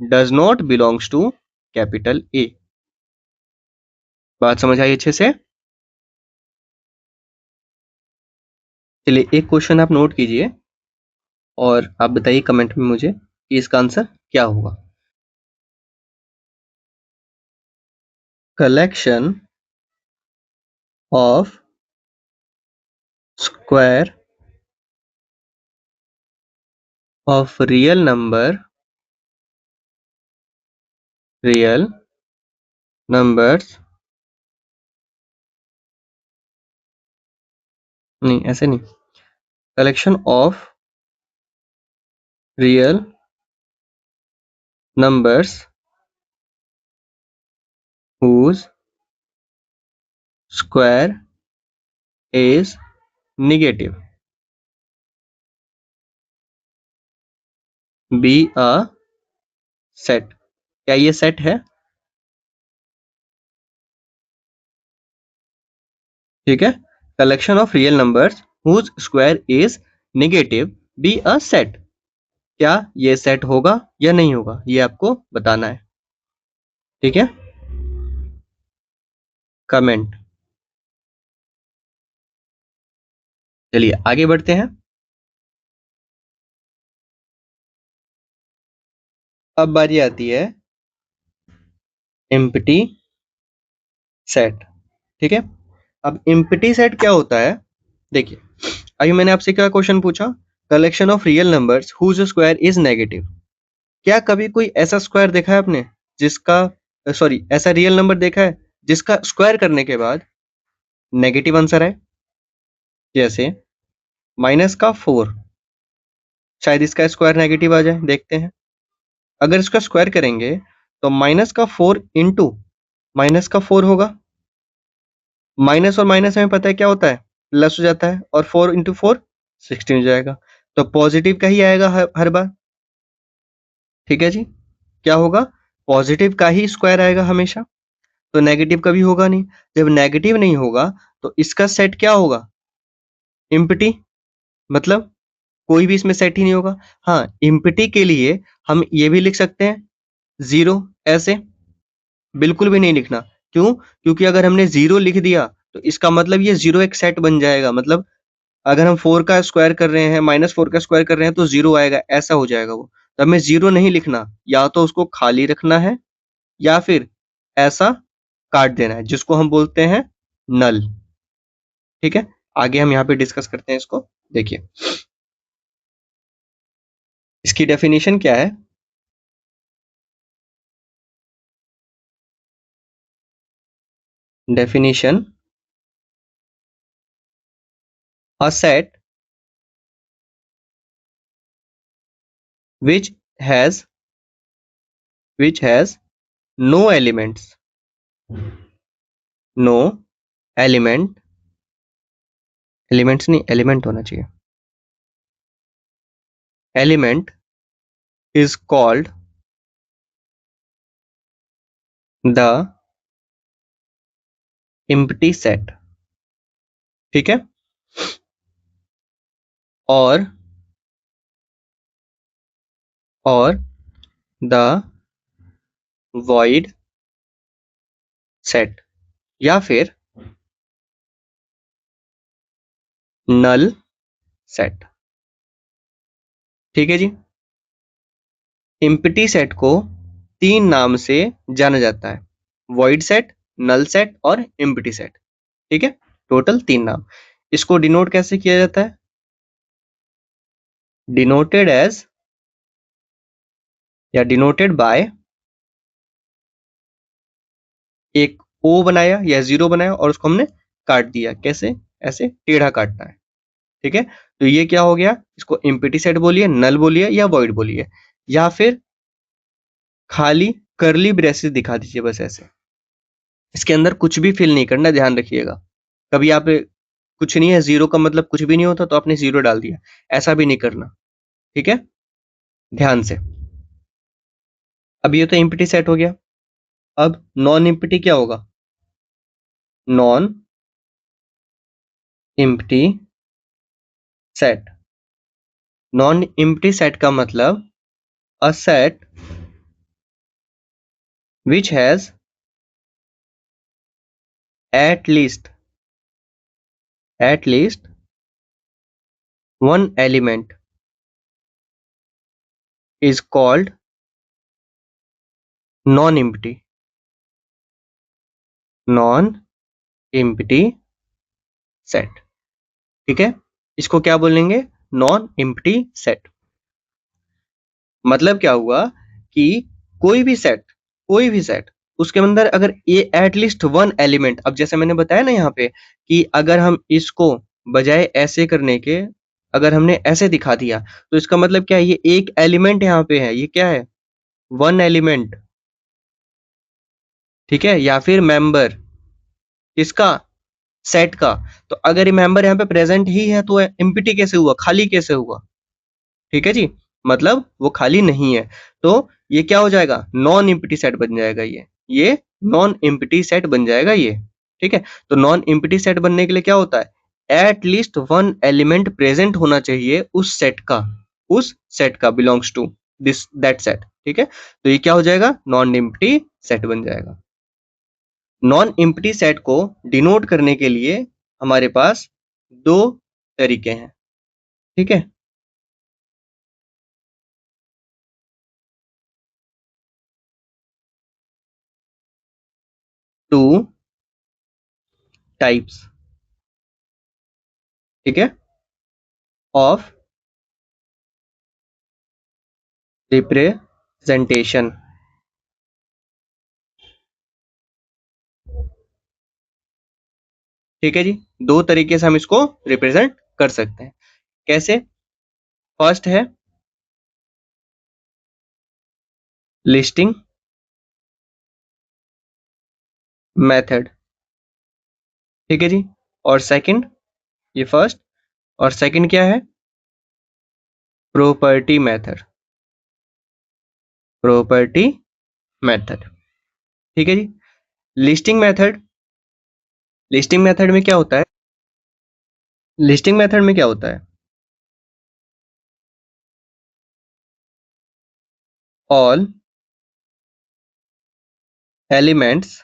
does not belongs to capital A. बात समझ आई अच्छे से? चलिए एक क्वेश्चन आप नोट कीजिए और आप बताइए कमेंट में मुझे कि इसका आंसर क्या होगा। Collection of square of real numbers नहीं, ऐसे नहीं, collection of real numbers whose square is negative be a set। क्या ये सेट है? ठीक है, collection of real numbers whose square is negative be a set। क्या ये सेट होगा या नहीं होगा, ये आपको बताना है। ठीक है, कमेंट। चलिए आगे बढ़ते हैं। अब बारी आती है एम्प्टी सेट। ठीक है, अब एम्प्टी सेट क्या होता है? देखिए, अभी मैंने आपसे क्या क्वेश्चन पूछा, collection of real numbers whose square is negative. क्या कभी कोई ऐसा स्क्वायर देखा है आपने जिसका, सॉरी, ऐसा रियल नंबर देखा है जिसका स्क्वायर करने के बाद नेगेटिव आंसर है? जैसे -4, शायद इसका स्क्वायर नेगेटिव आ जाए, देखते हैं। अगर इसका स्क्वायर करेंगे तो -4 इंटू -4 होगा। माइनस और माइनस हमें पता है क्या होता है, प्लस हो जाता है, और 4 इंटू 4 16 हो जाएगा। तो पॉजिटिव का ही आएगा हर बार। ठीक है जी, क्या होगा, पॉजिटिव का ही स्क्वायर आएगा हमेशा, तो नेगेटिव कभी होगा नहीं। जब नेगेटिव नहीं होगा तो इसका सेट क्या होगा, इम्पटी, मतलब कोई भी इसमें सेट ही नहीं होगा। हाँ, इम्पटी के लिए हम ये भी लिख सकते हैं 0, ऐसे बिल्कुल भी नहीं लिखना। क्यों? क्योंकि अगर हमने 0 लिख दिया तो इसका मतलब ये 0 एक सेट बन जाएगा। मतलब अगर हम 4 का स्क्वायर कर रहे हैं, -4 का स्क्वायर कर रहे हैं तो 0 आएगा, ऐसा हो जाएगा वो। तो हमें 0 नहीं लिखना, या तो उसको खाली रखना है या फिर ऐसा काट देना है, जिसको हम बोलते हैं नल। ठीक है, आगे हम यहाँ पे डिस्कस करते हैं इसको। देखिए, इसकी डेफिनेशन क्या है? Definition, a set which has no elements, no elements नहीं, एलिमेंट होना चाहिए, element is called the empty set। ठीक है, और the void set, या फिर null set। ठीक है जी, एम्प्टी सेट को 3 नाम से जाना जाता है, void set, null set और एम्प्टी सेट। ठीक है, टोटल 3 नाम। इसको डिनोट कैसे किया जाता है? डिनोटेड एज या डिनोटेड बाय, एक ओ बनाया या 0 बनाया और उसको हमने काट दिया। कैसे? ऐसे टेढ़ा काटना है। ठीक है, तो ये क्या हो गया, इसको एम्प्टी सेट बोलिए, नल बोलिए या वॉइड बोलिए, या फिर खाली कर्ली ब्रेसेस दिखा दीजिए, बस ऐसे। इसके अंदर कुछ भी फिल नहीं करना, ध्यान रखिएगा। कभी आप कुछ नहीं है, 0 का मतलब कुछ भी नहीं होता तो आपने 0 डाल दिया, ऐसा भी नहीं करना। ठीक है, ध्यान से। अब ये तो एम्प्टी सेट हो गया। अब नॉन एम्प्टी क्या होगा? Non empty set. Non empty set का मतलब a set which has at least one element is called non-empty set। ठीक है, इसको क्या बोलेंगे? Non empty set. मतलब क्या हुआ कि कोई भी सेट उसके अंदर अगर ये एटलीस्ट वन एलिमेंट, अब जैसे मैंने बताया ना यहाँ पे कि अगर हम इसको बजाय ऐसे करने के अगर हमने ऐसे दिखा दिया तो इसका मतलब क्या है, ये एक एलिमेंट यहाँ पे है, ये क्या है, वन एलिमेंट, ठीक है, या फिर मेंबर किसका, सेट का। तो अगर ये मेंबर यहाँ पे प्रेजेंट ही है तो एम्प्टी कैसे हुआ, खाली कैसे हुआ, ठीक है जी, मतलब वो खाली नहीं है। तो ये क्या हो जाएगा, नॉन एम्प्टी सेट बन जाएगा, ये नॉन एम्प्टी सेट बन जाएगा ये, ठीक है। तो नॉन एम्प्टी सेट बनने के लिए क्या होता है, at least one element present होना चाहिए उस सेट का belongs to this that set, ठीक है। तो ये क्या हो जाएगा, नॉन एम्प्टी सेट बन जाएगा। नॉन एम्प्टी सेट को डिनोट करने के लिए हमारे पास दो तरीके हैं, ठीक है। टू टाइप्स, ठीक है, ऑफ रिप्रेजेंटेशन, ठीक है जी। दो तरीके से हम इसको रिप्रेजेंट कर सकते हैं। कैसे, फर्स्ट है लिस्टिंग मेथड, ठीक है जी। और सेकंड, ये फर्स्ट, और सेकंड क्या है, प्रॉपर्टी मेथड, प्रॉपर्टी मेथड, ठीक है जी। लिस्टिंग मेथड, लिस्टिंग मेथड में क्या होता है, लिस्टिंग मेथड में क्या होता है, all elements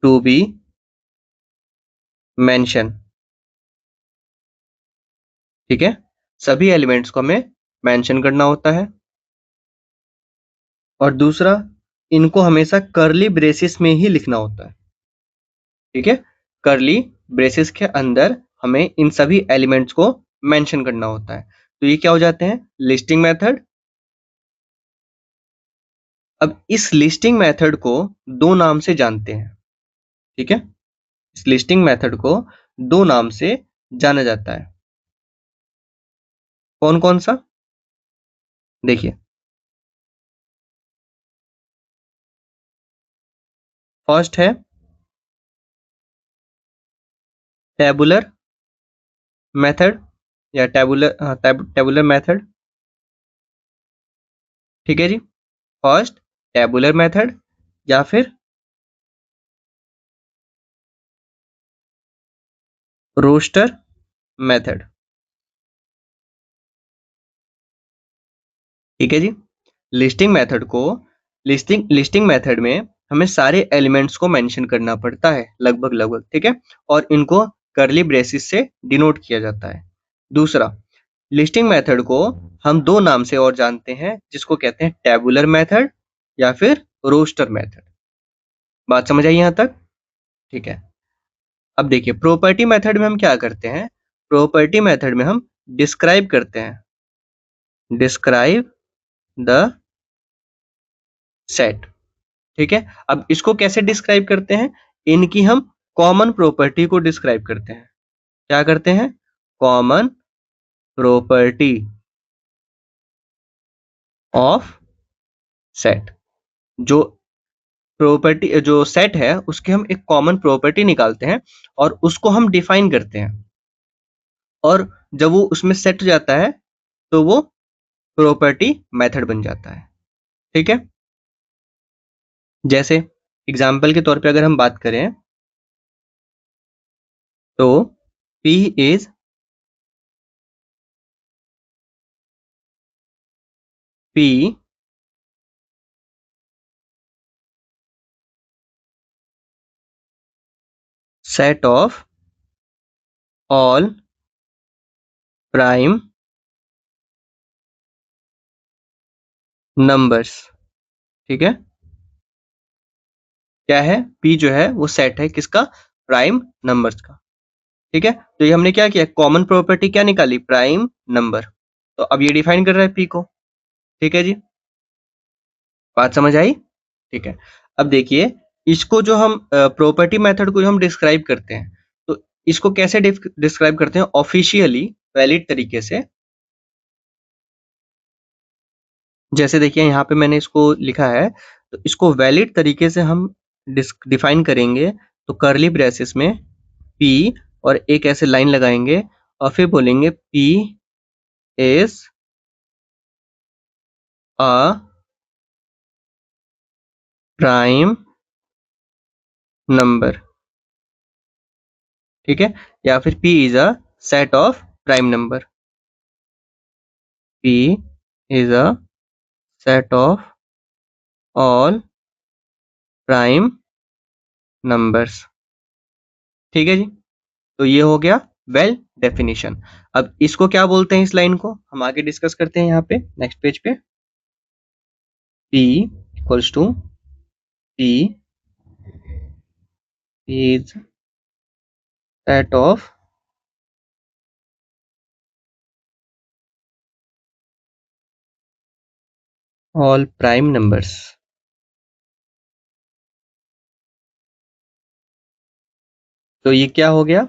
to be mention, ठीक है, सभी एलिमेंट्स को हमें मेंशन करना होता है। और दूसरा, इनको हमेशा कर्ली ब्रेसिस में ही लिखना होता है, ठीक है, कर्ली ब्रेसिस के अंदर हमें इन सभी एलिमेंट्स को मेंशन करना होता है। तो ये क्या हो जाते हैं, लिस्टिंग मेथड। अब इस लिस्टिंग मेथड को दो नाम से जानते हैं, ठीक है, इस लिस्टिंग मेथड को दो नाम से जाना जाता है। कौन कौन सा, देखिए, फर्स्ट है टेबुलर मेथड या टेबुलर मेथड, ठीक है जी। फर्स्ट टेबुलर मेथड या फिर रोस्टर मेथड, ठीक है जी। लिस्टिंग मेथड को, लिस्टिंग मेथड में हमें सारे एलिमेंट्स को मेंशन करना पड़ता है लगभग, ठीक है, और इनको कर्ली ब्रेसिस से डिनोट किया जाता है। दूसरा, लिस्टिंग मेथड को हम दो नाम से और जानते हैं, जिसको कहते हैं टेबुलर मेथड या फिर रोस्टर मेथड। बात समझ आई यहां तक, ठीक है। अब देखिए, प्रॉपर्टी मेथड में हम क्या करते हैं, प्रॉपर्टी मेथड में हम डिस्क्राइब करते हैं, डिस्क्राइब द सेट, ठीक है। अब इसको कैसे डिस्क्राइब करते हैं, इनकी हम कॉमन प्रॉपर्टी को डिस्क्राइब करते हैं। क्या करते हैं, कॉमन प्रॉपर्टी ऑफ सेट, जो प्रॉपर्टी जो सेट है उसके हम एक कॉमन प्रॉपर्टी निकालते हैं और उसको हम डिफाइन करते हैं, और जब वो उसमें सेट हो जाता है तो वो प्रॉपर्टी मेथड बन जाता है, ठीक है। जैसे एग्जाम्पल के तौर पे अगर हम बात करें तो P is P set of all prime numbers, ठीक है। क्या है, P जो है वो सेट है किसका, प्राइम नंबर्स का, ठीक है। तो ये हमने क्या किया, कॉमन प्रॉपर्टी क्या निकाली, प्राइम नंबर। तो अब ये डिफाइन कर रहा है P को, ठीक है जी, बात समझ आई, ठीक है। अब देखिए, इसको जो हम प्रॉपर्टी मेथड को जो हम डिस्क्राइब करते हैं, तो इसको कैसे डिस्क्राइब करते हैं? ऑफिशियली वैलिड तरीके से। जैसे देखिए यहाँ पे मैंने इसको लिखा है, तो इसको वैलिड तरीके से हम डिफाइन करेंगे। तो कर्ली ब्रेसेस में P और एक ऐसे लाइन लगाएंगे और फिर बोलेंगे P is a prime number, ठीक है? या फिर P is a set of prime number. P is a set of all prime numbers, ठीक है जी? तो ये हो गया वेल डेफिनेशन। अब इसको क्या बोलते हैं, इस लाइन को हम आगे डिस्कस करते हैं यहाँ पे नेक्स्ट पेज पे। P equals to P is set of all prime numbers. तो ये क्या हो गया?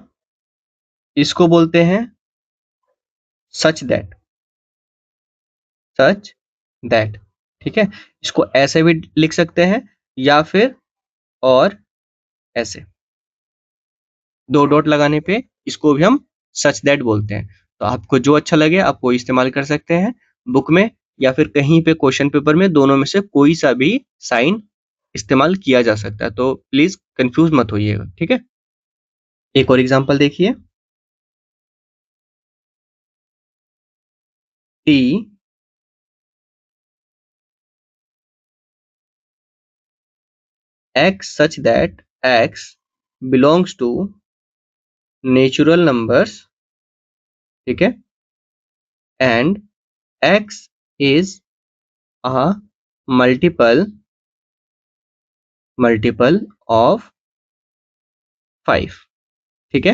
इसको बोलते हैं सच दैट, सच दैट, ठीक है? इसको ऐसे भी लिख सकते हैं या फिर और ऐसे दो डॉट लगाने पे इसको भी हम सच दैट बोलते हैं। तो आपको जो अच्छा लगे आप वो इस्तेमाल कर सकते हैं बुक में या फिर कहीं पे क्वेश्चन पेपर में, दोनों में से कोई सा भी साइन इस्तेमाल किया जा सकता है। तो प्लीज कंफ्यूज मत होइएगा, ठीक है? एक और एग्जांपल देखिए। T x such that x belongs to natural numbers, ठीक है? And x is a multiple of 5, ठीक है?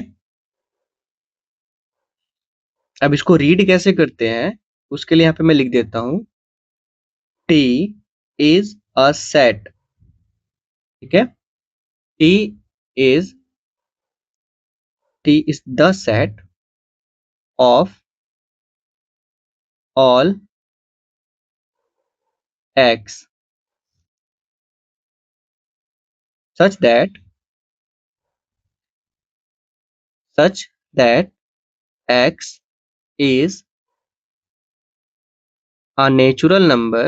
अब इसको रीड कैसे करते हैं उसके लिए यहाँ पे मैं लिख देता हूं, T is a set, ठीक है? T is the set of all x such that x is a natural number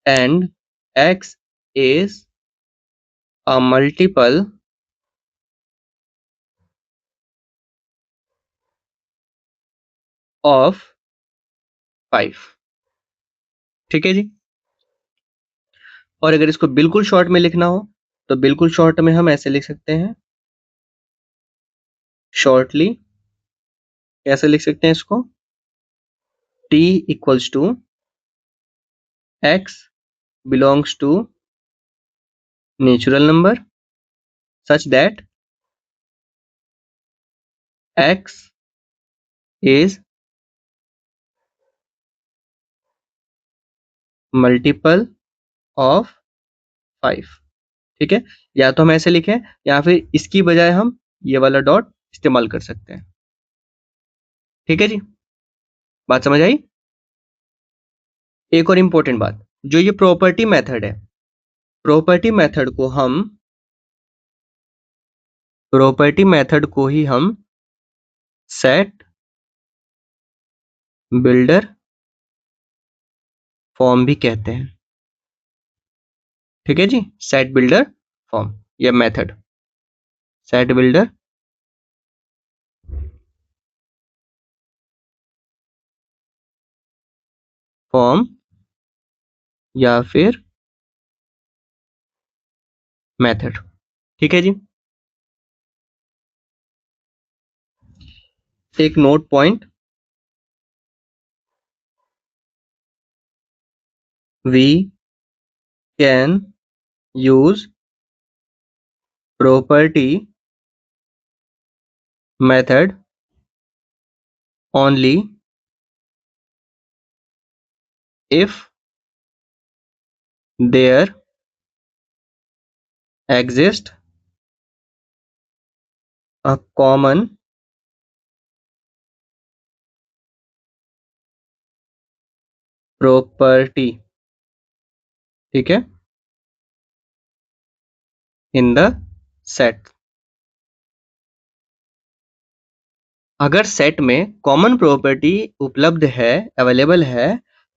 and x is a multiple of 5, ठीक है जी? और अगर इसको बिल्कुल शॉर्ट में लिखना हो तो बिल्कुल शॉर्ट में हम ऐसे लिख सकते हैं, शॉर्टली कैसे लिख सकते हैं इसको? T equals to x belongs to natural number such that x is multiple of 5, ठीक है? या तो हम ऐसे लिखें या फिर इसकी बजाय हम ये वाला डॉट इस्तेमाल कर सकते हैं, ठीक है जी? बात समझ आई? एक और इम्पोर्टेंट बात, जो ये प्रॉपर्टी मेथड है, प्रॉपर्टी मेथड को ही हम सेट बिल्डर फॉर्म भी कहते हैं, ठीक है जी? सेट बिल्डर फॉर्म या मेथड, सेट बिल्डर फॉर्म या फिर मेथड, ठीक है जी? एक note point, we can use property method only if there exist a common property, ठीक है, इन द सेट। अगर सेट में कॉमन प्रॉपर्टी उपलब्ध है, अवेलेबल है,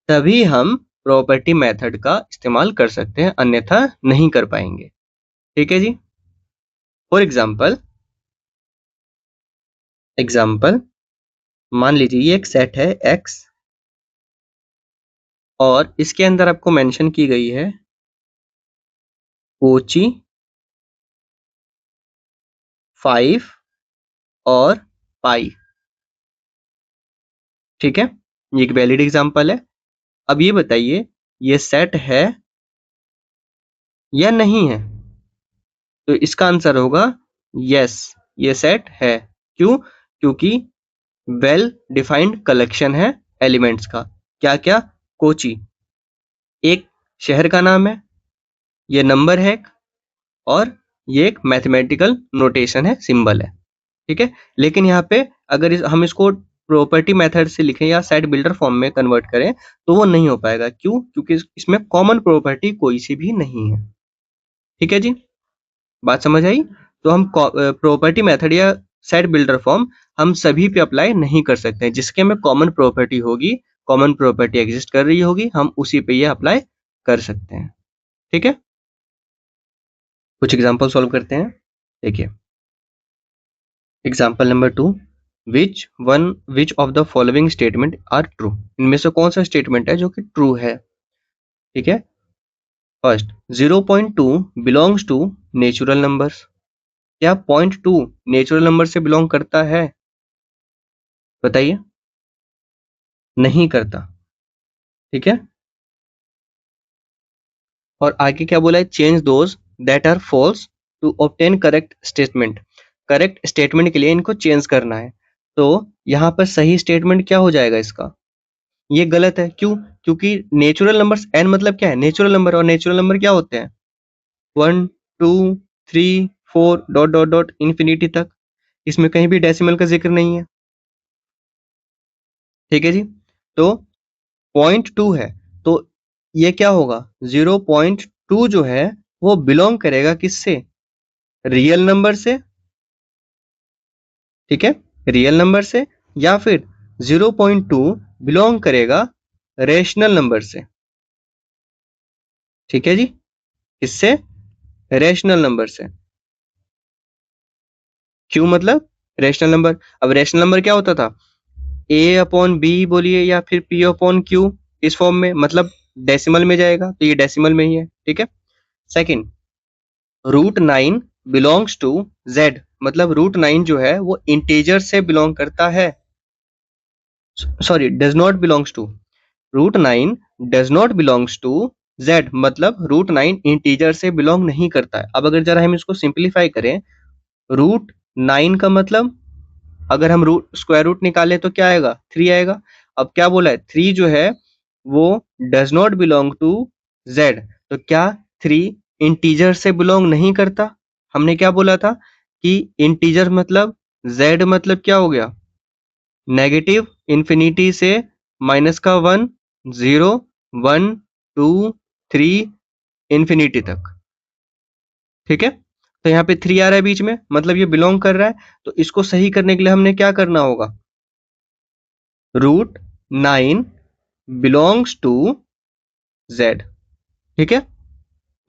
तभी हम प्रॉपर्टी मेथड का इस्तेमाल कर सकते हैं, अन्यथा नहीं कर पाएंगे। ठीक है जी। फॉर एग्जाम्पल मान लीजिए ये एक सेट है X और इसके अंदर आपको मेंशन की गई है कोची 5 और पाई। ठीक है, ये एक वैलिड एग्जाम्पल है। अब ये बताइए ये सेट है या नहीं है? तो इसका आंसर होगा यस, ये सेट है। क्यों? क्योंकि वेल डिफाइंड कलेक्शन है एलिमेंट्स का। क्या क्या? कोची एक शहर का नाम है, ये नंबर है और ये एक मैथमेटिकल नोटेशन है, सिंबल है। ठीक है, लेकिन यहाँ पे अगर हम इसको प्रॉपर्टी मेथड से लिखें या सेट बिल्डर फॉर्म में कन्वर्ट करें तो वो नहीं हो पाएगा। क्यों? क्योंकि इसमें कॉमन प्रॉपर्टी कोई सी भी नहीं है। ठीक है जी, बात समझ आई? तो हम प्रॉपर्टी मेथड या सेट बिल्डर फॉर्म हम सभी पे अप्लाई नहीं कर सकते हैं। जिसके में कॉमन प्रॉपर्टी होगी, कॉमन प्रॉपर्टी एग्जिस्ट कर रही होगी, हम उसी पे ये अप्लाई कर सकते हैं। ठीक है, कुछ एग्जांपल सॉल्व करते हैं। देखिए example number 2, which of the following statement are true. इनमें से कौन सा स्टेटमेंट है जो कि ट्रू है? ठीक है, first 0.2 belongs to natural numbers. क्या 0.2 नेचुरल नंबर से बिलोंग करता है? बताइए। नहीं करता। ठीक है, और आगे क्या बोला है? Change those that are false to obtain correct statement. Correct statement के लिए इनको चेंज करना है। तो यहाँ पर सही स्टेटमेंट क्या हो जाएगा इसका? ये गलत है। क्यों? क्योंकि नेचुरल नंबर्स n मतलब क्या है? Natural number. और नेचुरल नंबर क्या होते हैं? 1 2 3 4 डॉट डॉट डॉट इन्फिनिटी तक। इसमें कहीं भी डेसिमल का जिक्र नहीं है। ठीक है जी, तो 0.2 है तो ये क्या होगा? 0.2 जो है वो बिलोंग करेगा किससे? रियल नंबर से। ठीक है, रियल नंबर से, या फिर 0.2 बिलोंग करेगा रेशनल नंबर से। ठीक है जी, किससे? रेशनल नंबर से। क्यों मतलब रेशनल नंबर? अब रेशनल नंबर क्या होता था? ए अपॉन बी बोलिए या फिर पी अपॉन क्यू, इस फॉर्म में, मतलब डेसिमल में जाएगा तो ये डेसिमल में ही है। ठीक है, सेकंड √9 बिलोंग्स टू जेड, मतलब √9 जो है वो इंटीजर से बिलोंग करता है। Sorry, does not belongs to. √9 does not belongs to Z, मतलब √9 इंटीजर से बिलोंग नहीं करता है। अब अगर जरा हम इसको सिंप्लीफाई करें, √9 का मतलब अगर हम रूट स्क्वायर रूट निकाले तो क्या आएगा? 3 आएगा। अब क्या बोला है? 3 जो है वो does not belong to Z, तो क्या 3 इंटीजर से बिलोंग नहीं करता? हमने क्या बोला था कि इंटीजर मतलब जेड मतलब क्या हो गया? नेगेटिव इंफिनिटी से माइनस का 1 0 1 2 3 इंफिनिटी तक। ठीक है, तो यहाँ पे 3 आ रहा है बीच में, मतलब ये बिलोंग कर रहा है। तो इसको सही करने के लिए हमने क्या करना होगा? √9 बिलोंग्स टू जेड। ठीक है,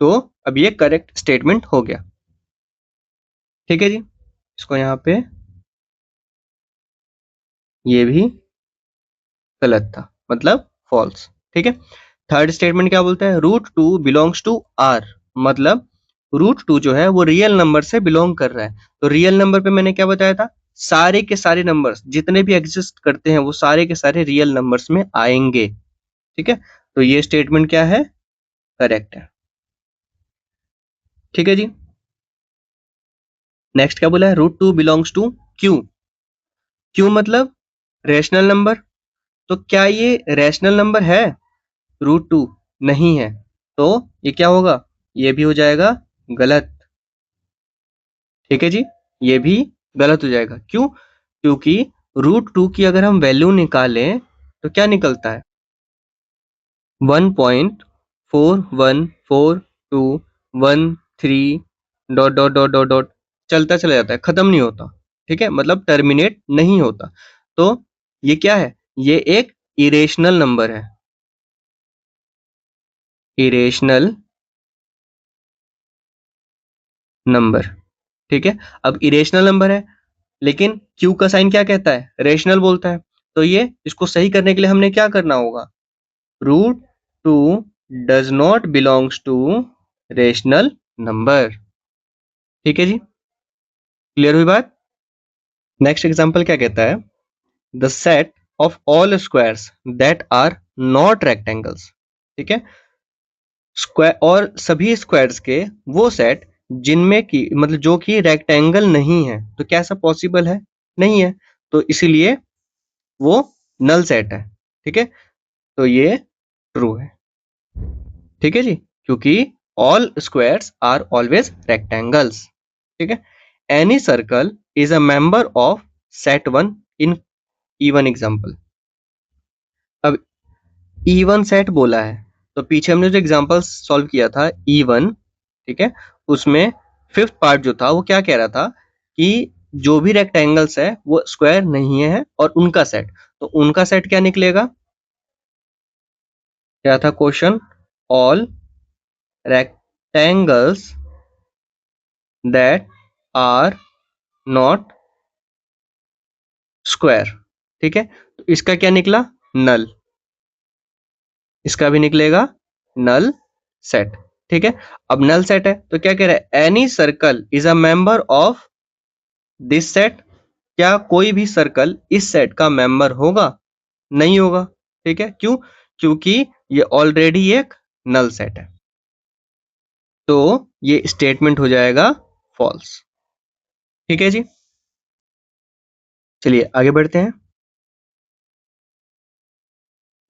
तो अब ये करेक्ट स्टेटमेंट हो गया। ठीक है जी, इसको यहाँ पे ये भी गलत था, मतलब फॉल्स। ठीक है, थर्ड स्टेटमेंट क्या बोलता है? √2 बिलोंग्स टू आर, मतलब √2 जो है वो रियल नंबर से बिलोंग कर रहा है। तो रियल नंबर पे मैंने क्या बताया था? सारे के सारे नंबर्स जितने भी एग्जिस्ट करते हैं वो सारे के सारे रियल नंबर्स में आएंगे। ठीक है, तो ये स्टेटमेंट क्या है? करेक्ट है। ठीक है जी, नेक्स्ट क्या बोला है? √2 बिलोंग्स टू क्यू। क्यू मतलब रेशनल नंबर। तो क्या ये रेशनल नंबर है? √2 नहीं है, तो ये क्या होगा, ये भी हो जाएगा गलत। ठीक है जी, ये भी गलत हो जाएगा। क्यों? क्योंकि √2 की अगर हम वैल्यू निकालें तो क्या निकलता है, 1.414213 dot dot dot dot dot चलता चला जाता है, खत्म नहीं होता। ठीक है, मतलब टर्मिनेट नहीं होता। तो ये क्या है, ये एक इरेशनल नंबर है, इरेशनल नंबर। ठीक है, अब इरेशनल नंबर है, लेकिन क्यू का साइन क्या कहता है, रेशनल बोलता है। तो ये इसको सही करने के लिए हमने क्या करना होगा, √2 does not belongs to rational number. ठीक है जी, क्लियर हुई बात। नेक्स्ट एग्जांपल क्या कहता है, the set of all squares that are not rectangles. ठीक है, स्क्वायर और सभी स्क्वायर्स के वो सेट जिनमें की मतलब जो कि रेक्टेंगल नहीं है, तो क्या ऐसा पॉसिबल है, नहीं है, तो इसीलिए वो नल सेट है। ठीक है, तो ये ट्रू है। ठीक है जी, क्योंकि all squares are always rectangles. ठीक है, any circle is a member of set one in even example. अब इवन सेट बोला है, तो पीछे हमने जो एग्जांपल सॉल्व किया था इवन, ठीक है, उसमें फिफ्थ पार्ट जो था वो क्या कह रहा था कि जो भी रेक्टेंगल्स है वो स्क्वायर नहीं है और उनका सेट, तो उनका सेट क्या निकलेगा, क्या था question, all rectangles that are not square. ठीक है, तो इसका क्या निकला, नल, इसका भी निकलेगा नल सेट। ठीक है, अब नल सेट है तो क्या कह रहा है, any circle is a member of this set. क्या कोई भी सर्कल इस सेट का मेंबर होगा, नहीं होगा। ठीक है, क्यों, क्योंकि ये ऑलरेडी एक नल सेट है, तो ये स्टेटमेंट हो जाएगा फॉल्स। ठीक है जी, चलिए आगे बढ़ते हैं।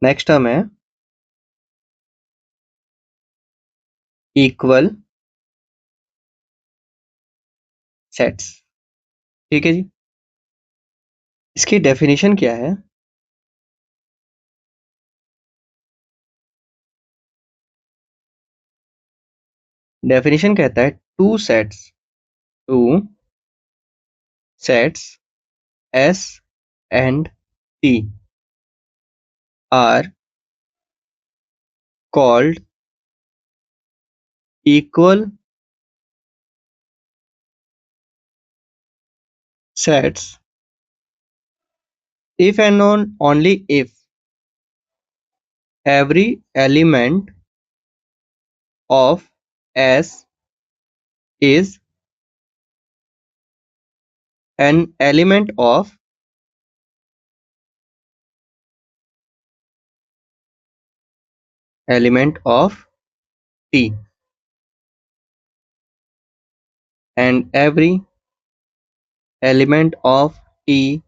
नेक्स्ट टर्म है इक्वल सेट्स। ठीक है जी, इसकी डेफिनेशन क्या है, डेफिनेशन कहता है two sets S and T are called equal sets if and only if every element of S is an element of T, and every element of T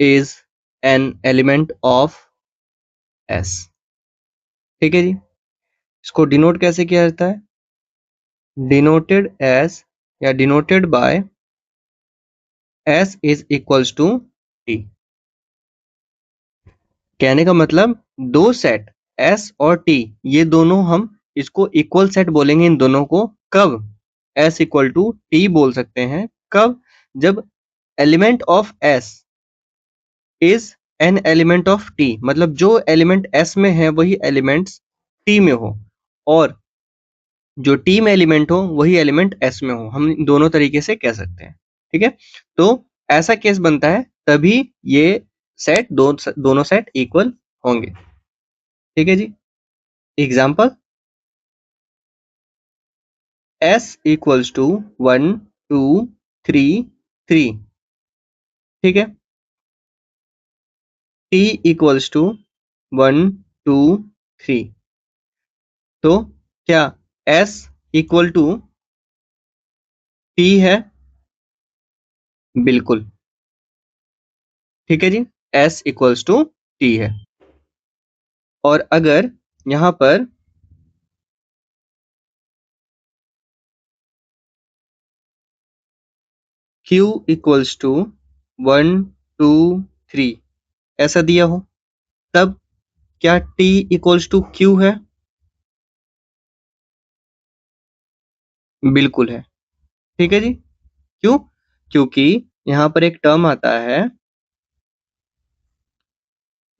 is an element of S। ठीक है जी, इसको denote कैसे किया जाता है, denoted as या denoted by S is equals to T। कहने का मतलब दो सेट S और T, ये दोनों हम इसको इक्वल सेट बोलेंगे इन दोनों को, कब, S इक्वल टू T बोल सकते हैं कब, जब element of S is an element of T, मतलब जो एलिमेंट S में है वही एलिमेंट्स T में हो, और जो T में एलिमेंट हो वही एलिमेंट S में हो, हम दोनों तरीके से कह सकते हैं। ठीक है, तो ऐसा केस बनता है तभी ये सेट दोनों सेट इक्वल होंगे। ठीक है जी, एग्जाम्पल, S इक्वल्स टू 1 2 3 3। ठीक है, T इक्वल्स टू 1 2 3, तो क्या S इक्वल टू T है, बिल्कुल। ठीक है जी, S इक्वल्स टू T है, और अगर यहाँ पर Q इक्वल्स टू 1 2 3 ऐसा दिया हो, तब क्या T इक्वल्स टू Q है? बिल्कुल है। ठीक है जी। क्यों? क्योंकि यहाँ पर एक टर्म आता है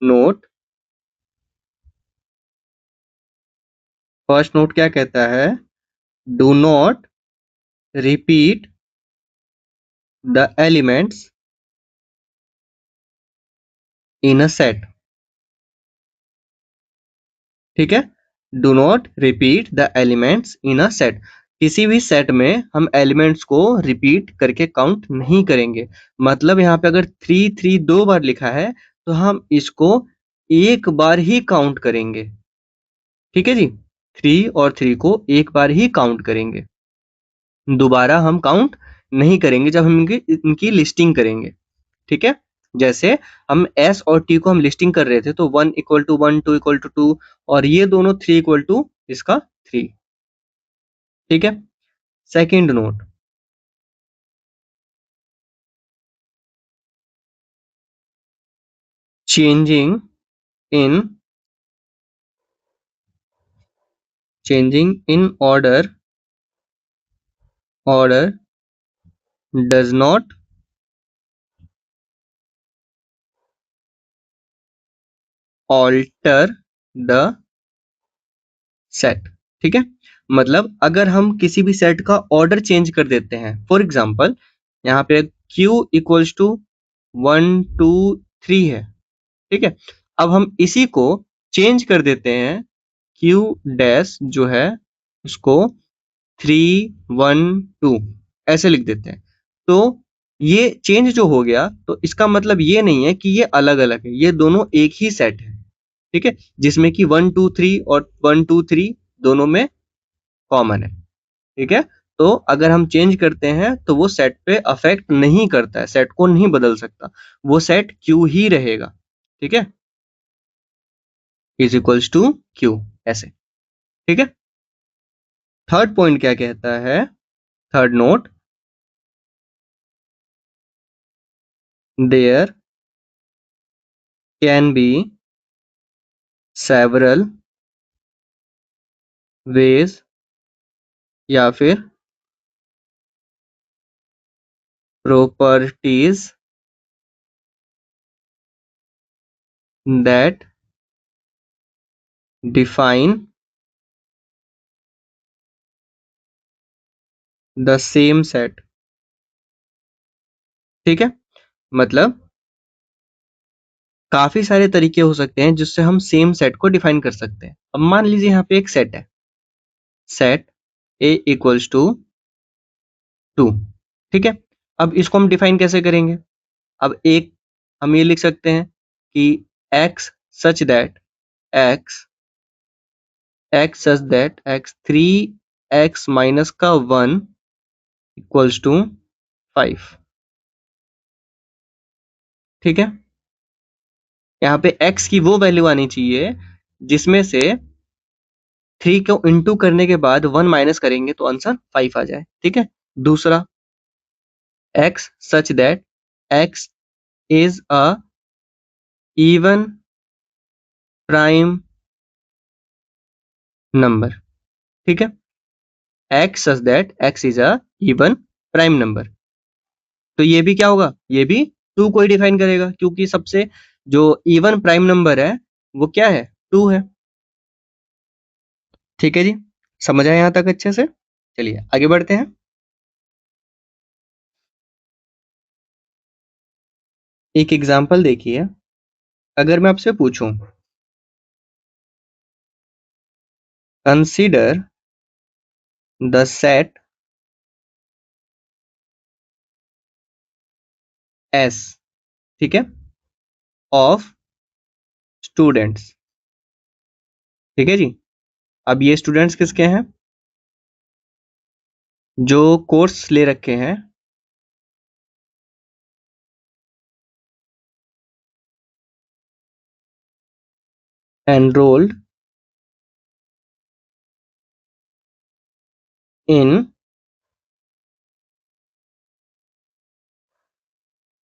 नोट। फर्स्ट नोट क्या कहता है? Do not repeat the elements in a set. ठीक है, do not repeat the elements in a set. किसी भी सेट में हम एलिमेंट्स को रिपीट करके काउंट नहीं करेंगे। मतलब यहाँ पे अगर 3 3 दो बार लिखा है तो हम इसको एक बार ही काउंट करेंगे। ठीक है जी, 3 और 3 को एक बार ही काउंट करेंगे, दोबारा हम काउंट नहीं करेंगे जब हम इनकी लिस्टिंग करेंगे। ठीक है, जैसे हम S और T को हम लिस्टिंग कर रहे थे तो 1 इक्वल टू 1 2 इक्वल टू 2 और ये दोनों 3 इक्वल टू इसका 3। ठीक है, second note, changing in order does not alter the set. ठीक है, मतलब अगर हम किसी भी सेट का ऑर्डर चेंज कर देते हैं, फॉर एग्जाम्पल यहाँ पे Q इक्वल्स टू 1 2 3 है। ठीक है, अब हम इसी को चेंज कर देते हैं, Q डैश जो है उसको 3 1 2 ऐसे लिख देते हैं। तो ये चेंज जो हो गया तो इसका मतलब ये नहीं है कि ये अलग अलग है, ये दोनों एक ही सेट है। ठीक है, जिसमें कि 1 2 3 और 1 2 3 दोनों में कॉमन है। ठीक है, तो अगर हम चेंज करते हैं तो वो सेट पे अफेक्ट नहीं करता है, सेट को नहीं बदल सकता, वो सेट क्यू ही रहेगा। ठीक है, इज इक्वल्स टू क्यू ऐसे। ठीक है, थर्ड पॉइंट क्या कहता है? Third note, there can be several ways या फिर properties that define the same set. ठीक है, मतलब काफी सारे तरीके हो सकते हैं जिससे हम सेम सेट को डिफाइन कर सकते हैं। अब मान लीजिए यहाँ पे एक सेट है, सेट A इक्वल्स टू 2। ठीक है, अब इसको हम डिफाइन कैसे करेंगे? अब एक हम ये लिख सकते हैं कि x such that x x 3x minus का 1 इक्वल्स टू 5। ठीक है, यहाँ पे x की वो वैल्यू आनी चाहिए जिसमें से 3 को इंटू करने के बाद 1 माइनस करेंगे तो आंसर 5 आ जाए। ठीक है, दूसरा x such that x is a even prime number। ठीक है, x such that x is a even prime number। तो ये भी क्या होगा? ये भी 2 को ही डिफाइन करेगा क्योंकि सबसे जो इवन प्राइम नंबर है वो क्या है? 2 है। ठीक है जी, समझ आया यहाँ तक अच्छे से? चलिए आगे बढ़ते हैं। एक एग्जांपल देखिए, अगर मैं आपसे पूछूं कंसीडर द सेट एस, ठीक है, ऑफ स्टूडेंट्स। ठीक है जी, अब ये स्टूडेंट्स किसके हैं? जो कोर्स ले रखे हैं, एनरोल्ड इन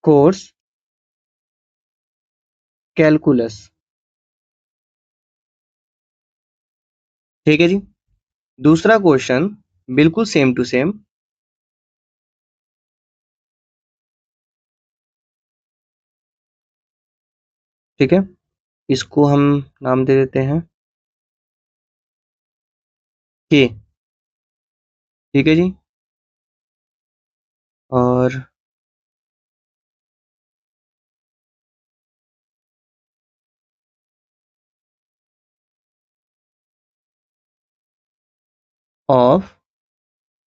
कोर्स कैलकुलस। ठीक है जी। दूसरा क्वेश्चन बिल्कुल सेम टू सेम। ठीक है, इसको हम नाम दे देते हैं के। ठीक है जी। और ऑफ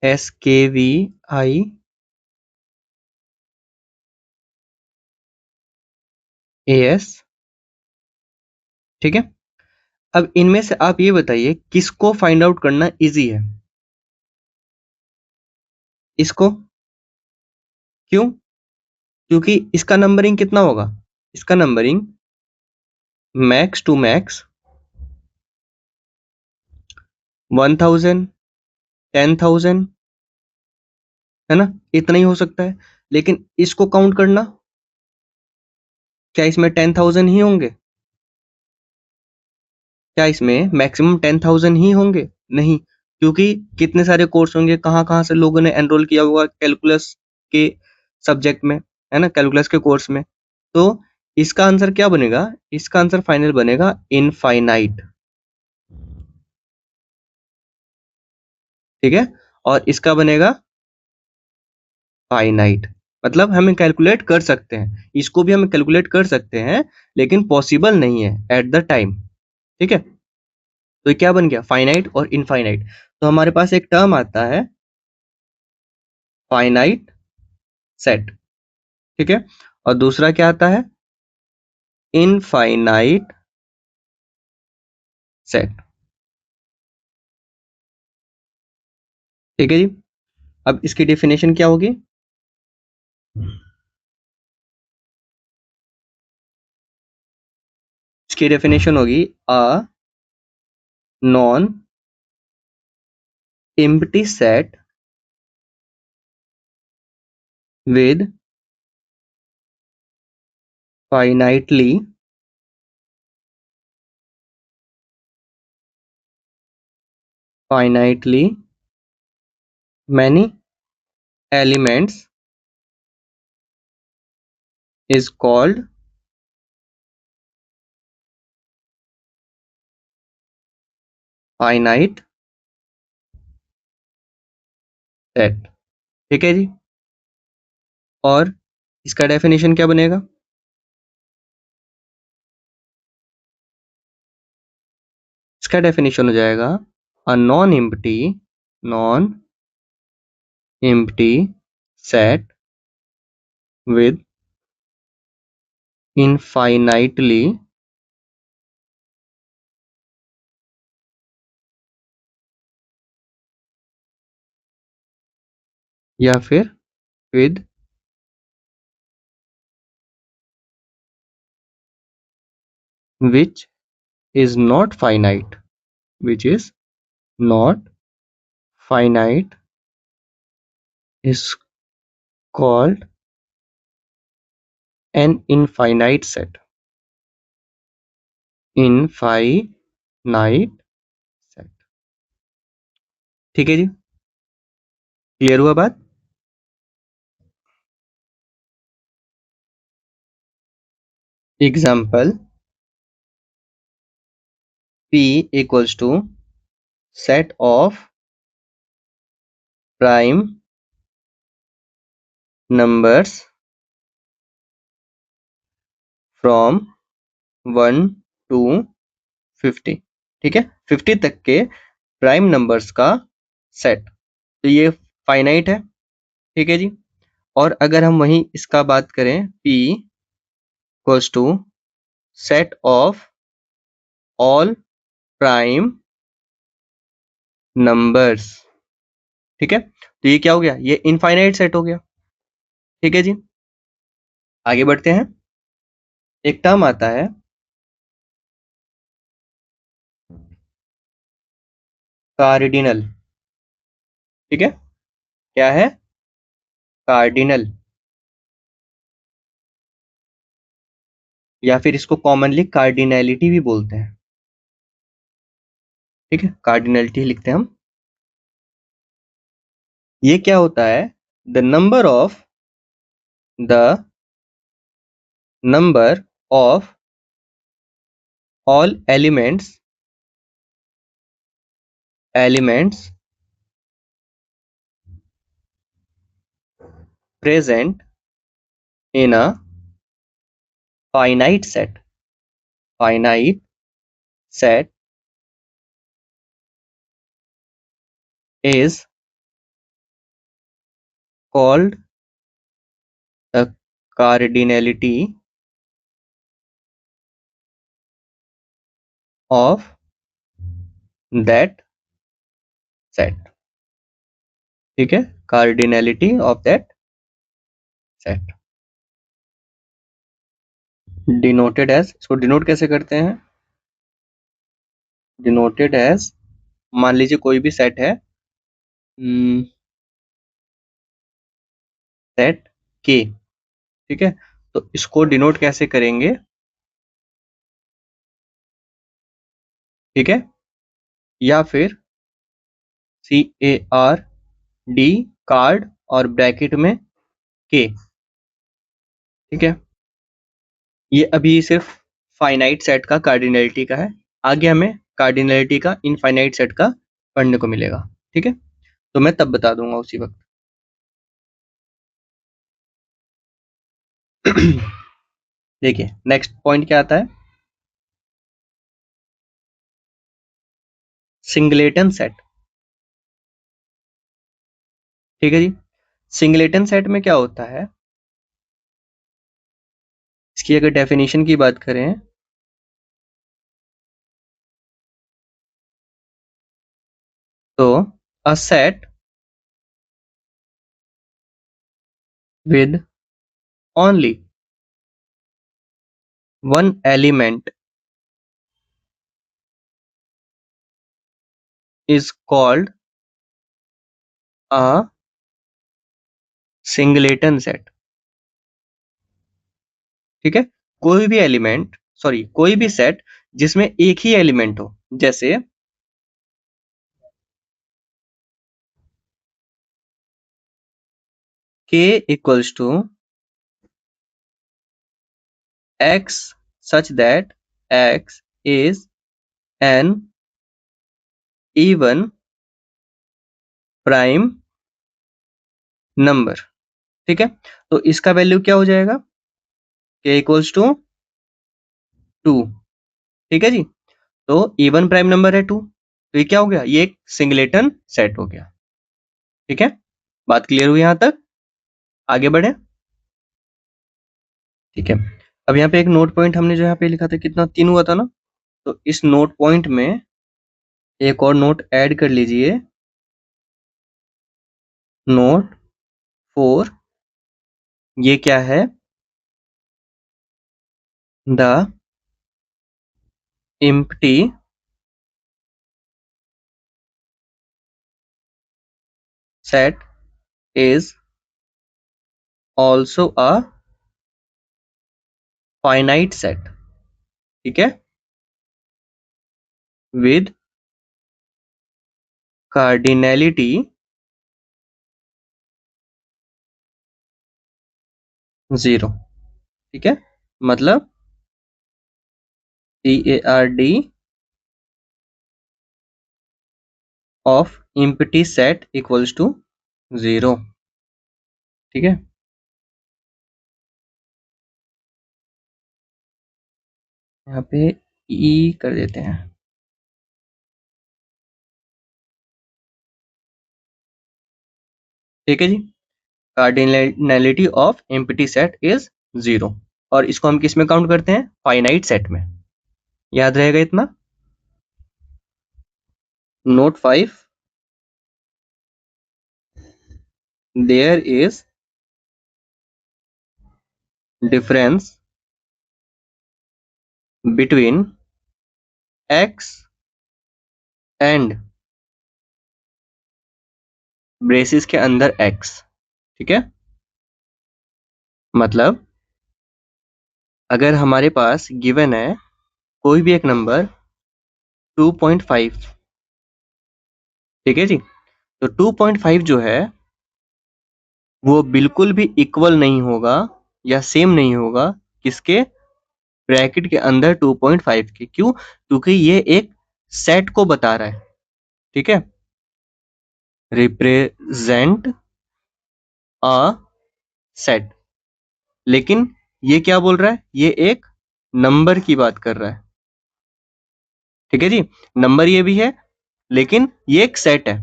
SKVI AS। ठीक है, अब इनमें से आप ये बताइए किसको फाइंड आउट करना इजी है। इसको। क्यों? क्योंकि इसका नंबरिंग कितना होगा? इसका नंबरिंग मैक्स टू मैक्स 1000, 10,000, है ना, इतना ही हो सकता है। लेकिन इसको काउंट करना, क्या इसमें 10,000 ही होंगे? क्या इसमें मैक्सिमम 10,000 ही होंगे? नहीं, क्योंकि कितने सारे कोर्स होंगे, कहाँ कहाँ से लोगों ने एनरोल किया हुआ कैलकुलस के सब्जेक्ट में, है ना, कैलकुलस के कोर्स में। तो इसका आंसर क्या बनेगा? इसका आंसर फाइनल बनेगा इनफाइनाइट। ठीक है, और इसका बनेगा फाइनाइट। मतलब हमें कैलकुलेट कर सकते हैं, इसको भी हम कैलकुलेट कर सकते हैं, लेकिन पॉसिबल नहीं है एट द टाइम। ठीक है, तो ये क्या बन गया? फाइनाइट और इनफाइनाइट। तो हमारे पास एक टर्म आता है फाइनाइट सेट। ठीक है, और दूसरा क्या आता है? Infinite set. ठीक है जी। अब इसकी डेफिनेशन क्या होगी? इसकी डेफिनेशन होगी a non empty set with finitely many elements is called finite set। ठीक है जी। और इसका डेफिनेशन क्या बनेगा? इसका डेफिनेशन हो जाएगा a non empty set with infinitely या फिर with which is not finite, which is not finite is called an infinite set। infinite set। ठीक है जी, क्लियर हुआ बात? Example P equals to set of prime numbers from 1 to 50। ठीक है, 50 तक के प्राइम नंबर्स का सेट। तो ये फाइनाइट है। ठीक है जी। और अगर हम वहीं इसका बात करें, P equals to set of all prime numbers. ठीक है, तो ये क्या हो गया? ये इनफाइनाइट सेट हो गया। ठीक है जी, आगे बढ़ते हैं। एक टर्म आता है कार्डिनल। ठीक है, क्या है? कार्डिनल, या फिर इसको कॉमनली कार्डिनैलिटी भी बोलते हैं। ठीक है, कार्डिनैलिटी लिखते हैं हम। ये क्या होता है? The number of all elements present in a finite set is called the cardinality of that set। ठीक है, cardinality of that set denoted as, इसको डिनोट कैसे करते हैं? डिनोटेड एज, मान लीजिए कोई भी सेट है, सेट के, ठीक है, तो इसको डिनोट कैसे करेंगे? ठीक है, या फिर CARD, कार्ड और ब्रैकेट में के। ठीक है, ये अभी सिर्फ फाइनाइट सेट का कार्डिनलिटी का है, आगे हमें कार्डिनलिटी का इनफाइनाइट सेट का पढ़ने को मिलेगा। ठीक है, तो मैं तब बता दूंगा उसी वक्त। देखिए नेक्स्ट पॉइंट क्या आता है? Singleton set. ठीक है जी, सिंगलेटन सेट में क्या होता है? इसकी अगर डेफिनेशन की बात करें तो a set with only one element is called a singleton set। ठीक है, कोई भी एलिमेंट, सॉरी कोई भी सेट जिसमें एक ही एलिमेंट हो, जैसे k equals to x such that x is an even prime number। ठीक है, तो इसका वैल्यू क्या हो जाएगा? k equals to 2। ठीक है जी, तो इवन प्राइम नंबर है 2, तो ये क्या हो गया? ये एक सिंगलेटन सेट हो गया। ठीक है, बात क्लियर हुई यहां तक? आगे बढ़े। ठीक है, अब यहाँ पे एक नोट पॉइंट हमने जो यहाँ पे लिखा था कितना, 3 हुआ था ना, तो इस नोट पॉइंट में एक और नोट ऐड कर लीजिए, नोट 4। ये क्या है? The empty set is also a finite set। ठीक है, with cardinality 0। ठीक है, मतलब CARD of empty set equals to 0। ठीक है, यहाँ पे E कर देते हैं। ठीक है जी, cardinality of empty set is 0, और इसको हम किस में काउंट करते हैं? फाइनाइट सेट में। याद रहेगा इतना? Note 5, there is difference between x and braces के अंदर x, ठीक है। मतलब अगर हमारे पास गिवन है कोई भी एक नंबर 2.5, ठीक है जी, तो 2.5 जो है वो बिल्कुल भी इक्वल नहीं होगा या सेम नहीं होगा किसके, ब्रैकेट के अंदर 2.5 के। क्यों? क्योंकि ये एक सेट को बता रहा है, ठीक है, रिप्रेजेंट अ सेट। लेकिन ये क्या बोल रहा है, ये एक नंबर की बात कर रहा है, ठीक है जी। नंबर ये भी है लेकिन ये एक सेट है,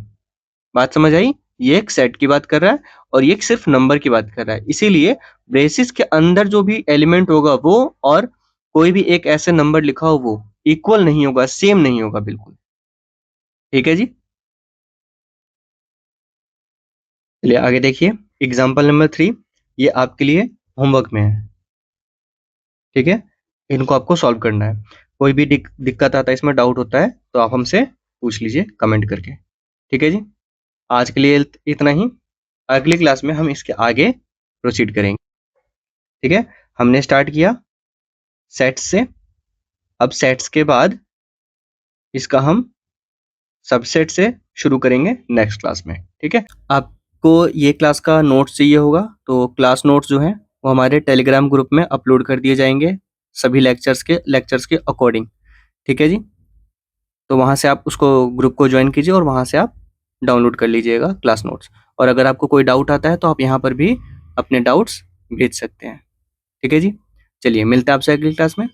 बात समझ आई। ये एक सेट की बात कर रहा है और ये सिर्फ नंबर की बात कर रहा है, इसीलिए ब्रेसिस के अंदर जो भी एलिमेंट होगा वो और कोई भी एक ऐसे नंबर लिखा हो वो इक्वल नहीं होगा, सेम नहीं होगा बिल्कुल, ठीक है जी। चलिए आगे देखिए, एग्जाम्पल नंबर 3, ये आपके लिए होमवर्क में है, ठीक है। इनको आपको सॉल्व करना है। कोई भी दिक्कत आता है, इसमें डाउट होता है तो आप हमसे पूछ लीजिए कमेंट करके, ठीक है जी। आज के लिए इतना ही, अगली क्लास में हम इसके आगे प्रोसीड करेंगे, ठीक है। हमने स्टार्ट किया सेट्स से, अब सेट्स के बाद इसका हम सबसेट से शुरू करेंगे नेक्स्ट क्लास में, ठीक है। आपको ये क्लास का नोट्स चाहिए होगा तो क्लास नोट्स जो हैं वो हमारे टेलीग्राम ग्रुप में अपलोड कर दिए जाएंगे सभी लेक्चर्स के अकॉर्डिंग, ठीक है जी। तो वहाँ से आप उसको ग्रुप को ज्वाइन कीजिए और वहाँ से आप डाउनलोड कर लीजिएगा क्लास नोट्स। और अगर आपको कोई डाउट आता है तो आप यहाँ पर भी अपने डाउट्स भेज सकते हैं, ठीक है जी। चलिए मिलते हैं आपसे अगली क्लास में।